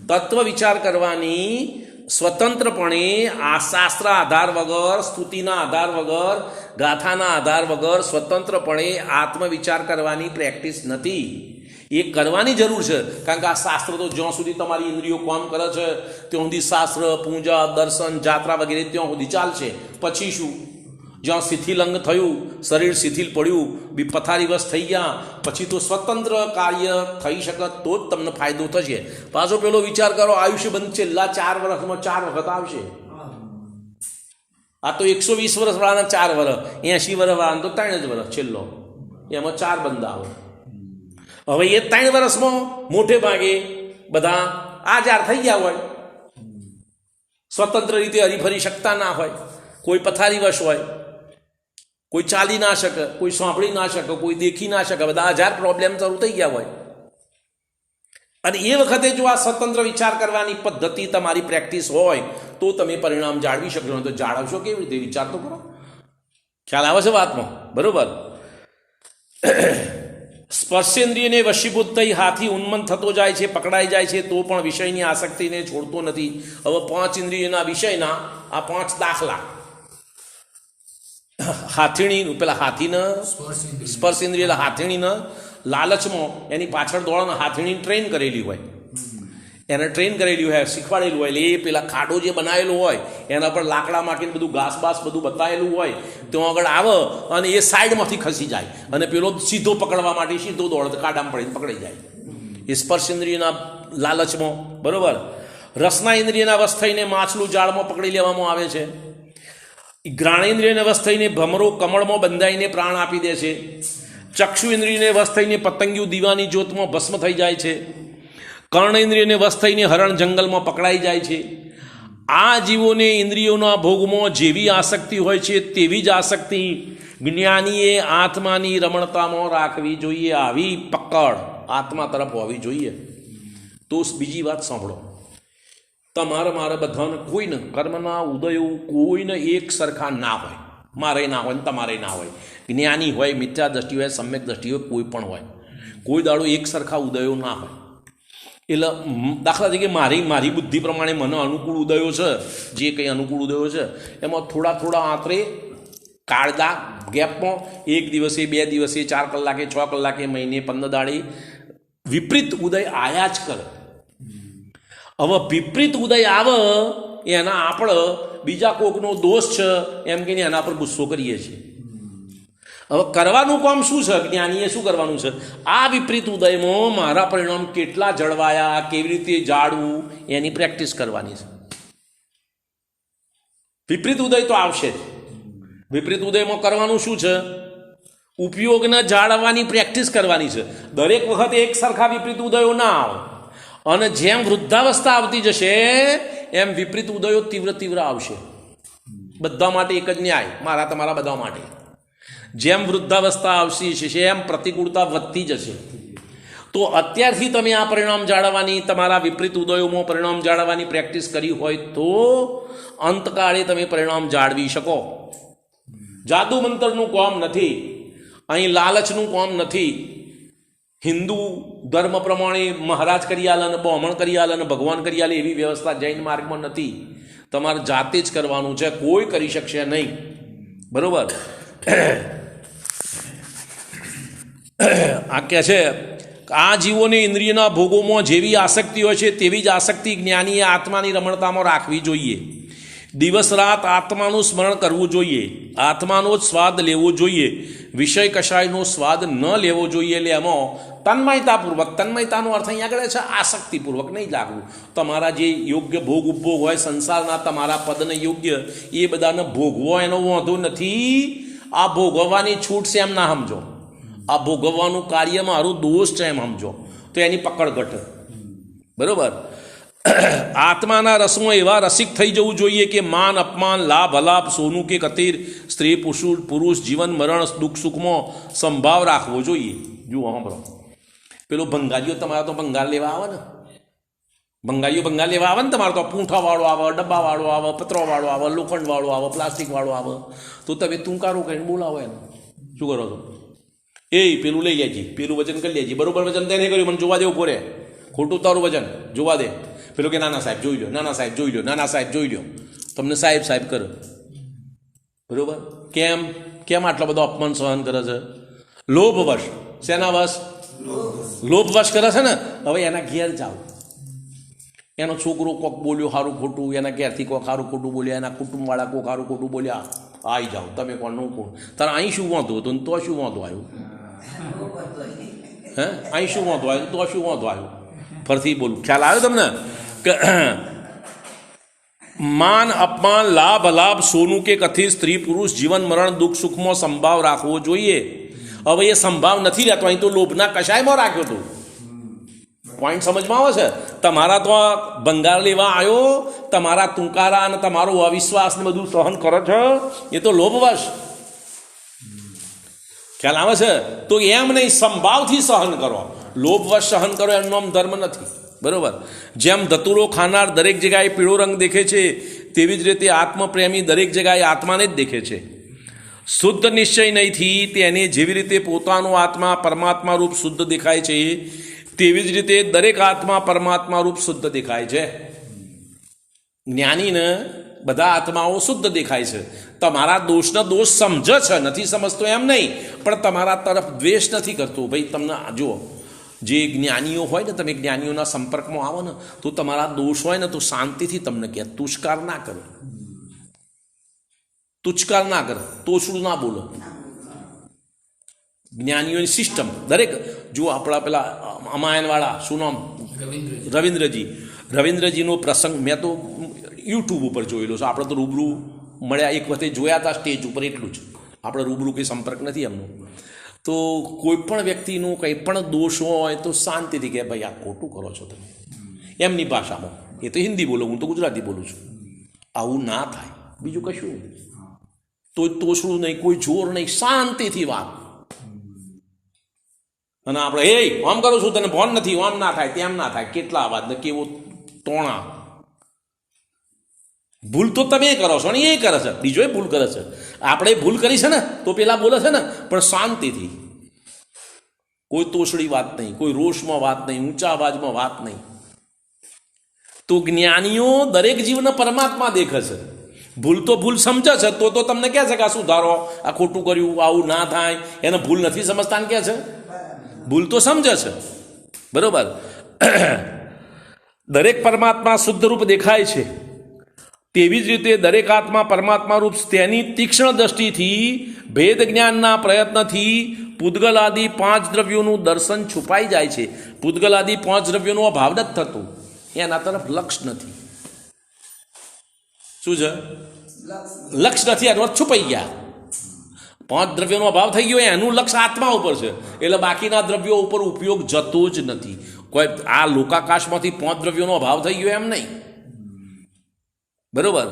Speaker 1: તત્વ વિચાર કરવાની સ્વતંત્રપણે આ શાસ્ત્ર આધાર વગર, સ્તુતિના આધાર વગર, ગાથાના આધાર વગર સ્વતંત્રપણે આત્મવિચાર કરવાની પ્રેક્ટિસ નથી. એ કરવાની જરૂર છે. કારણ કે આ શાસ્ત્ર તો જ્યાં સુધી તમારી ઇન્દ્રિયો કામ કરે છે ત્યાં સુધી શાસ્ત્ર, પૂજા, દર્શન, જાત્રા વગેરે ત્યાં સુધી ચાલશે. પછી શું? જ્યાં શિથિલંગ થયું, શરીર શિથિલ પડ્યું, પથારીવશ થઈ ગયા, પછી તો સ્વતંત્ર કાર્ય થઈ શકે તો જ તમને ફાયદો થશે. પાછો પેલો વિચાર કરો, આયુષ્ય બંધ છેલ્લા 4 વર્ષમાં 4 વખત આવશે. આ તો 120 વર્ષવાળાના 4 વર્ષ, 80 વર્ષવાળાના તો 3 જ વર્ષ છેલ્લો, એમાં 4 બંધ આવે. હવે એ 3 વર્ષમાં મોટે ભાગે બધા આજાર થઈ ગયા હોય, સ્વતંત્ર રીતે હરીફરી શકતા ના હોય, કોઈ પથારીવશ હોય, કોઈ ચાલી ના શકે, કોઈ સાંભળી ના શકે, કોઈ દેખી ના શકે, બધા 1000 પ્રોબ્લેમ શરૂ થઈ ગયા હોય. અને એ વખતે જો આ સ્વતંત્ર વિચાર કરવાની પદ્ધતિ તમારી પ્રેક્ટિસ હોય તો તમે પરિણામ જાળવી શકશો. તો જાળવશો કેવી રીતે? વિચાર તો કરો. ખ્યાલ આવે છે વાતમાં? બરોબર. સ્પર્શેન્દ્રિયને વશીભૂત થઈ હાથી ઉન્મન થતો જાય છે, પકડાઈ જાય છે, તો પણ વિષયની આસક્તિને છોડતો નથી. હવે 5 ઇન્દ્રિયના વિષયના આ 5 દાખલા. હાથીણી, પેલા હાથીને સ્પર્શ ઇન્દ્રિય, હાથીણીને લાલચમાં એની પાછળ દોડને હાથીણી ટ્રેન કરેલી હોય, એને ટ્રેન કરેલી હોય, શીખવાડેલું હોય. એટલે એ પેલા ખાડો જે બનાવેલો હોય એના પર લાકડા માકીને બધું ઘાસ બાસ બધું બતાવેલું હોય, ત્યાં આગળ આવે અને એ સાઈડમાંથી ખસી જાય અને પેલો સીધો પકડવા માટે સીધો દોડે, ખાડામાં પડીને પકડાઈ જાય. એ સ્પર્શ ઇન્દ્રિયના લાલચમાં. બરોબર. રસના ઇન્દ્રિયના વશ થઈને માછલું જાળમાં પકડી લેવામાં આવે છે. ઘ્રાણેન્દ્રિયને વશ થઈને ભમરો કમળમાં બંધાઈને પ્રાણ આપી દે છે. ચક્ષુ ઇન્દ્રિયને વશ થઈને પતંગિયું દીવાની જ્યોતમાં ભસ્મ થઈ જાય છે. કર્ણેન્દ્રિયને વશ થઈને હરણ જંગલમાં પકડાઈ જાય છે. આ જીવોને ઇન્દ્રિયોના ભોગમાં જેવી આસક્તિ હોય છે તેવી જ આસક્તિ જ્ઞાનીએ આત્માની રમણતામાં રાખવી જોઈએ. આવી પકડ આત્મા તરફ હોવી જોઈએ. તો બીજી વાત સાંભળો, તમારે મારે બધાને કોઈને કર્મના ઉદયો કોઈને એક સરખા ના હોય. મારે ના હોય ને તમારે ના હોય. જ્ઞાની હોય, મિથ્યા દ્રષ્ટિ હોય, સમ્યક દ્રષ્ટિ હોય, કોઈ પણ હોય, કોઈ દાડો એક સરખા ઉદયો ના હોય. એટલે દાખલા તરીકે મારી બુદ્ધિ પ્રમાણે મને અનુકૂળ ઉદયો છે, જે કંઈ અનુકૂળ ઉદયો છે એમાં થોડા આંતરે કાળદા ગેપમાં 1 દિવસે, 2 દિવસે, 4 કલાકે, 6 કલાકે, મહિને, 15 દાડે વિપરીત ઉદય આયા જ કરે. હવે વિપરીત ઉદય આવે એના આપણે બીજા કોકનો દોષ છે એમ કહીને એના પર ગુસ્સો કરીએ છીએ. હવે કરવાનું કામ શું છે? જ્ઞાનીએ શું કરવાનું છે? આ વિપરીત ઉદયમાં મારા પરિણામ કેટલા જળવાયા, કેવી રીતે જાળવું એની પ્રેક્ટિસ કરવાની છે. વિપરીત ઉદય તો આવશે જ. વિપરીત ઉદયમાં કરવાનું શું છે? ઉપયોગને જાળવવાની પ્રેક્ટિસ કરવાની છે. દરેક વખતે એક સરખા વિપરીત ઉદયો ના આવે. અને જેમ વૃદ્ધાવસ્થા આવતી જશે એમ વિપરીત ઉદયો તીવ્ર આવશે. બધા માટે એક જ ન્યાય, મારા તમારા બધા માટે. જેમ વૃદ્ધાવસ્થા આવશે એમ પ્રતિકૂળતા વધતી જશે. તો અત્યારથી તમે આ પરિણામ જાળવવાની, તમારા વિપરીત ઉદયોમાં પરિણામ જાળવવાની પ્રેક્ટિસ કરી હોય તો અંતકાળે તમે પરિણામ જાળવી શકો. જાદુ મંતરનું કામ નથી, અહીં લાલચનું કામ નથી. હિન્દુ ધર્મ પ્રમાણે મહારાજ કરી આલે અને બ્રાહ્મણ કરી આલે અને ભગવાન કરી આલે એવી વ્યવસ્થા જૈન માર્ગમાં નથી. તમારે જાતે જ કરવાનું છે, કોઈ કરી શકશે નહીં. બરોબર. આ કહે છે આ જીવોને ઇન્દ્રિયના ભોગોમાં જેવી આસક્તિ હોય છે તેવી જ આસક્તિ જ્ઞાનીએ આત્માની રમણતામાં રાખવી જોઈએ. દિવસ રાત આત્માનું સ્મરણ કરવું જોઈએ, આત્માનો જ સ્વાદ લેવો જોઈએ, વિષય કશાયનો સ્વાદ ન લેવો જોઈએ. એટલે એમાં તન્મયતાપૂર્વક, તન્મયતાનો અર્થ અહીં આગળ છે આસક્તિપૂર્વક નહીં લાગવું. તમારા જે યોગ્ય ભોગ ઉપભોગ હોય સંસારના, તમારા પદને યોગ્ય એ બધાને ભોગવો એનો વાંધો નથી. આ ભોગવવાની છૂટ છે એમ ના સમજો, આ ભોગવવાનું કાર્ય મારું દોષ છે એમ સમજો, તો એની પકડ ઘટે. બરોબર. આત્માના રસમાં એવા રસિક થઈ જવું જોઈએ કે માન અપમાન લાભ અલાભ સોનું કે કતીર સ્ત્રી પુરુષ જીવન મરણ દુઃખ સુખમાં સંભાવ રાખવો જોઈએ. જુઓ સાંભળો, પેલો ભંગારીઓ તમારા તો ભંગાર લેવા આવે ને, ભંગાર લેવા આવે ને તમારે તો પૂંઠાવાળો આવે, ડબ્બાવાળો આવે, પતરોવાળો આવે, લોખંડવાળો આવે, પ્લાસ્ટિકવાળો આવે, તો તમે તુંકારો કરીને બોલાવો એને. શું કરો છો? એ પેલું લઈ લેજે, પેલું વજન કરી લેજે. બરોબર વજન તેને કર્યું, મને જોવા દેવું પૂરે, ખોટું તારું વજન જોવા દે. પેલો કે નાના સાહેબ જોઈ લો, નાના સાહેબ જોઈ લો, નાના સાહેબ જોઈ લો. તમને સાહેબ સાહેબ કરો. બરોબર? કેમ આટલો બધો અપમાન સહન કરે છે? લોભવશ. શેના વશ? લોભવશ કરે છે ને. હવે એના ઘેર જાઓ, એનો છોકરો કોક બોલ્યો સારું ખોટું, એના ઘેરથી કોક સારું ખોટું બોલ્યા, એના કુટુંબવાળા કોક સારું ખોટું બોલ્યા, આવી જાઓ તમે કોણ નું કોણ. તારે અહીં શું વાંધો હતો તો શું વાંધો આવ્યો? હે, અહીં શું વાંધો આવ્યો તો શું વાંધો આવ્યો? ફરથી બોલું, ખ્યાલ આવ્યો તમને? કે માન અપમાન લાભ અલાભ સોનું કે કથિર સ્ત્રી પુરુષ જીવન મરણ દુઃખ સુખમાં સંભાવ રાખવો જોઈએ. હવે એ સંભાવ નથી રહેતો, અહીં તો લોભના કશાયમાં રાખ્યો હતો. પોઈન્ટ સમજમાં આવે છે? તમારા તો ભંગાર લેવા આવ્યો, તમારા તુંકારા અને તમારો અવિશ્વાસ ને બધું સહન કરો છો, એ તો લોભવશ. ખ્યાલ આવે છે? તો એમ નહીં, સંભાવથી સહન કરો. લોભવશ સહન કરો એનો નામ ધર્મ નથી. બરોબર? જેમ ધતુરો ખાનાર દરેક જગ્યાએ પીળો રંગ દેખે છે, તેવી જ રીતે આત્મપ્રેમી દરેક જગ્યાએ આત્માને જ દેખે છે. શુદ્ધ નિશ્ચય નહીંથી તેને જેવી રીતે પોતાનો આત્મા પરમાત્મા રૂપ શુદ્ધ દેખાય છે, તેવી જ રીતે દરેક આત્મા પરમાત્મા રૂપ શુદ્ધ દેખાય છે. જ્ઞાનીને બધા આત્માઓ શુદ્ધ દેખાય છે. તમારા દોષના દોષ સમજે છે, નથી સમજતો એમ નહીં, પણ તમારા તરફ દ્વેષ નથી કરતો. ભાઈ તમને જુઓ, જે જ્ઞાનીઓ હોય ને, તમે જ્ઞાનીઓના સંપર્કમાં આવો ને તો તમારા દોષ હોય ને તો શાંતિથી તમને કહે, તુષ્કાર ના કરે, તુષ્કાર ના કરે, તોછડું ના બોલો. જ્ઞાનીઓની સિસ્ટમ દરેક, જો આપણા પેલા અમાયનવાળા શું નામ, રવિન્દ્રજીનો પ્રસંગ મેં તો યુટ્યુબ ઉપર જોયેલો છે. આપણે તો રૂબરૂ મળ્યા એક વખતે જોયા હતા સ્ટેજ ઉપર, એટલું જ. આપણે રૂબરૂ કંઈ સંપર્ક નથી એમનો. તો કોઈ પણ વ્યક્તિનો કંઈ પણ દોષ હોય તો શાંતિથી કહે, ભાઈ આ ખોટું કરો છો તમે, એમની ભાષામાં. એ તો હિન્દી બોલો, હું તો ગુજરાતી બોલું છું. આવું ના થાય, બીજું કશું નહીં. તો તોછડું નહીં, કોઈ જોર નહીં, શાંતિથી વાત. અને આપણે આમ કરું છું, તને ભોન નથી, આમ ના થાય, તેમ ના થાય, કેટલા વાત ને કેવો ટોણા. ભૂલ તો તમે કરો છો ને એ કરે છે, બીજો એ ભૂલ કરે છે. આપણે ભૂલ કરી છે ને તો પેલા બોલે છે ને, પણ શાંતિથી, કોઈ તોછડી વાત નહીં, કોઈ રોષમાં વાત નહીં, ઊંચા અવાજમાં વાત નહીં. તો જ્ઞાનીઓ દરેક જીવને પરમાત્મા દેખે છે. ભૂલ તો ભૂલ સમજે છે, તો તમને કહે છે કે આ સુધારો, આ ખોટું કર્યું, આવું ના થાય. એને ભૂલ નથી સમજતા ને કહે છે, ભૂલ તો સમજે છે. બરોબર? દરેક પરમાત્મા શુદ્ધ રૂપ દેખાય છે, તેવી જ રીતે દરેક આત્મા પરમાત્મા રૂપ તેની તીક્ષ્ણ દ્રષ્ટિથી ભેદ જ્ઞાનના પ્રયત્નથી પૂતગલ આદિ 5 દ્રવ્યોનું દર્શન છુપાઈ જાય છે. પૂતગલ આદિ 5 દ્રવ્યોનો અભાવ નથી થતો, એના તરફ લક્ષ નથી. શું છે? લક્ષ નથી, એનો છુપાઈ ગયા. 5 દ્રવ્યોનો અભાવ થઈ ગયો, એનું લક્ષ આત્મા ઉપર છે, એટલે બાકીના દ્રવ્યો ઉપર ઉપયોગ જતો જ નથી. કોઈ આ લોકાકાશમાંથી 5 દ્રવ્યોનો અભાવ થઈ ગયો એમ નહીં. બરોબર?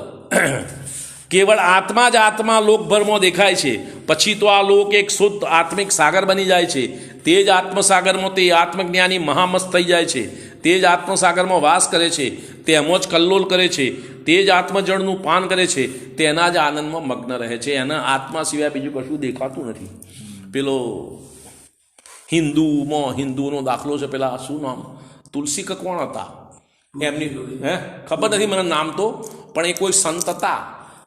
Speaker 1: કેવળ આત્મા જ આત્મા લોકભરમાં દેખાય છે, પછી તો આ લોક એક શુદ્ધ આત્મિક સાગર બની જાય છે. તે જ આત્મસાગરમાં તે આત્મજ્ઞાની મહામસ્ત થઈ જાય છે. તે જ આત્મસાગરમાં વાસ કરે છે, તેમાં જ કલ્લોલ કરે છે. તે જ આત્મજળનું પાન કરે છે, તેના જ આનંદમાં મગ્ન રહે છે. એના આત્મા સિવાય બીજું કશું દેખાતું નથી. પેલો હિન્દુનો દાખલો છે, પેલા શું નામ, તુલસી કે કોણ હતા એમની, ખબર નથી મને નામ તો, પણ એ કોઈ સંત હતા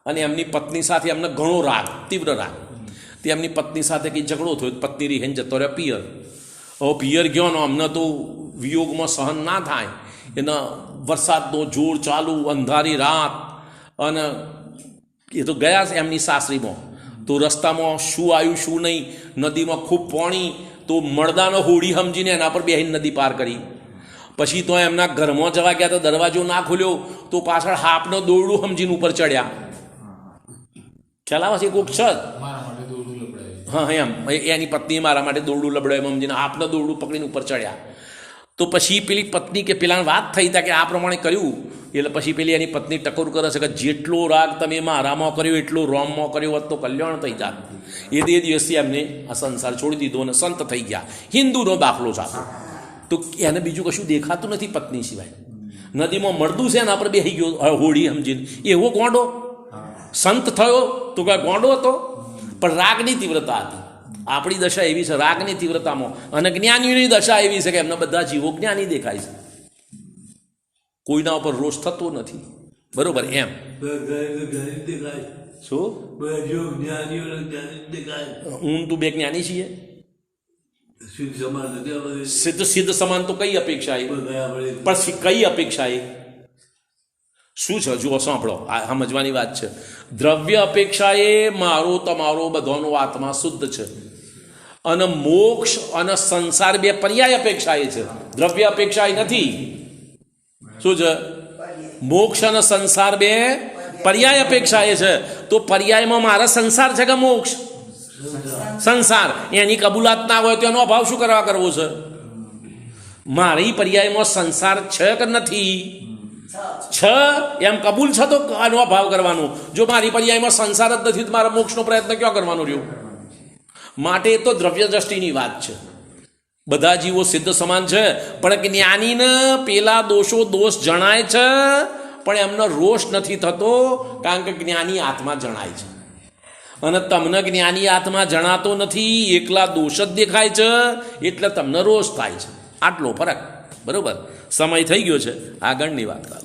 Speaker 1: અને એમની પત્ની સાથે એમને ઘણો રાગ, તીવ્ર રાગ. તે એમની પત્ની સાથે કંઈ ઝઘડો થયો, પત્ની રીહેન જતો રહ્યો પિયર. હવે પિયર ગયો ને, અમને તો વિયોગમાં સહન ના થાય. એના વરસાદનો જોર ચાલુ, અંધારી રાત, અને એ તો ગયા છે એમની સાસરીમાં. તો રસ્તામાં શું આવ્યું શું નહીં, નદીમાં ખૂબ પાણી, તો મળદાનો હોડી સમજીને એના પર બેહીને નદી પાર કરી. પછી તો એમના ઘરમાં જવા ગયા તો દરવાજો ના ખોલ્યો, તો પાછળ હાપનો દોરડું સમજીને ઉપર ચડ્યા. ખ્યાલ આવે છે? કોક છે, હા એમ, એની પત્ની મારા માટે દોરડું લબડાય એમ સમજીને હાપનો દોરડું પકડીને ઉપર ચડ્યા. તો પછી પેલી પત્ની કે પેલા વાત થઈ હતા કે આ પ્રમાણે કર્યું, એટલે પછી પેલી એની પત્ની ટકોર કરે છે કે જેટલો રાગ તમે મારામાં કર્યો એટલો રોમમાં કર્યો હોત તો કલ્યાણ થઈ જાત. એ દિવસથી એમને આ સંસાર છોડી દીધો અને સંત થઈ ગયા. હિન્દુનો દાખલો સાથે તો એને બીજું કશું દેખાતું નથી પત્ની સિવાય. નદીમાં મળદું છે એના પર બેસી ગયો હોળી સમજીને, એવો ગોંડો સંત થયો તો કાંઈ ગોંડો હતો, પણ રાગની તીવ્રતા હતી. આપણી દશા એવી છે રાગની તીવ્રતામાં, અને જ્ઞાનીઓની દશા એવી છે કે એમના બધા જીવો જ્ઞાની દેખાય છે, કોઈના ઉપર રોષ થતો નથી. બરોબર એમ શું હું તું બે જ્ઞાની છીએ, સિદ્ધ સમાન તો કઈ અપેક્ષા એ, પણ કઈ અપેક્ષા એ શું છે? જુઓ સાંભળો, આ સમજવાની વાત છે. દ્રવ્ય અપેક્ષા એ મારો તમારો બધાનો આત્મા શુદ્ધ છે, અને મોક્ષ અને સંસાર બે પર્યાય અપેક્ષા એ છે, દ્રવ્ય અપેક્ષા એ નથી. શું છે? મોક્ષ અને સંસાર બે પર્યાય અપેક્ષા એ છે. તો પર્યાયમાં મારા સંસાર છે કે મોક્ષ? સંસાર. એની કબૂલાત ના હોય તો એનો અભાવ શું કરવા કરવો છે? મારી પર્યાયમાં સંસાર છે કે નથી? છે એમ કબૂલ છે તો આનો અભાવ કરવાનો. જો મારી પર્યાયમાં સંસાર જ નથી તો મારા મોક્ષનો પ્રયત્ન ક્યાં કરવાનો રહ્યો? માટે તો દ્રવ્ય દ્રષ્ટિની વાત છે. બધા જીવો સિદ્ધ સમાન છે, પણ જ્ઞાનીને પેલા દોષ જણાય છે, પણ એમનો રોષ નથી થતો, કારણ કે જ્ઞાની આત્મા જણાય છે. અને તમને જ્ઞાની આત્મા જણાતો નથી, એકલા દોષ જ દેખાય છે, એટલે તમને રોષ થાય છે. આટલો ફરક. બરોબર. સમય થઈ ગયો છે, આગળની વાત કરો.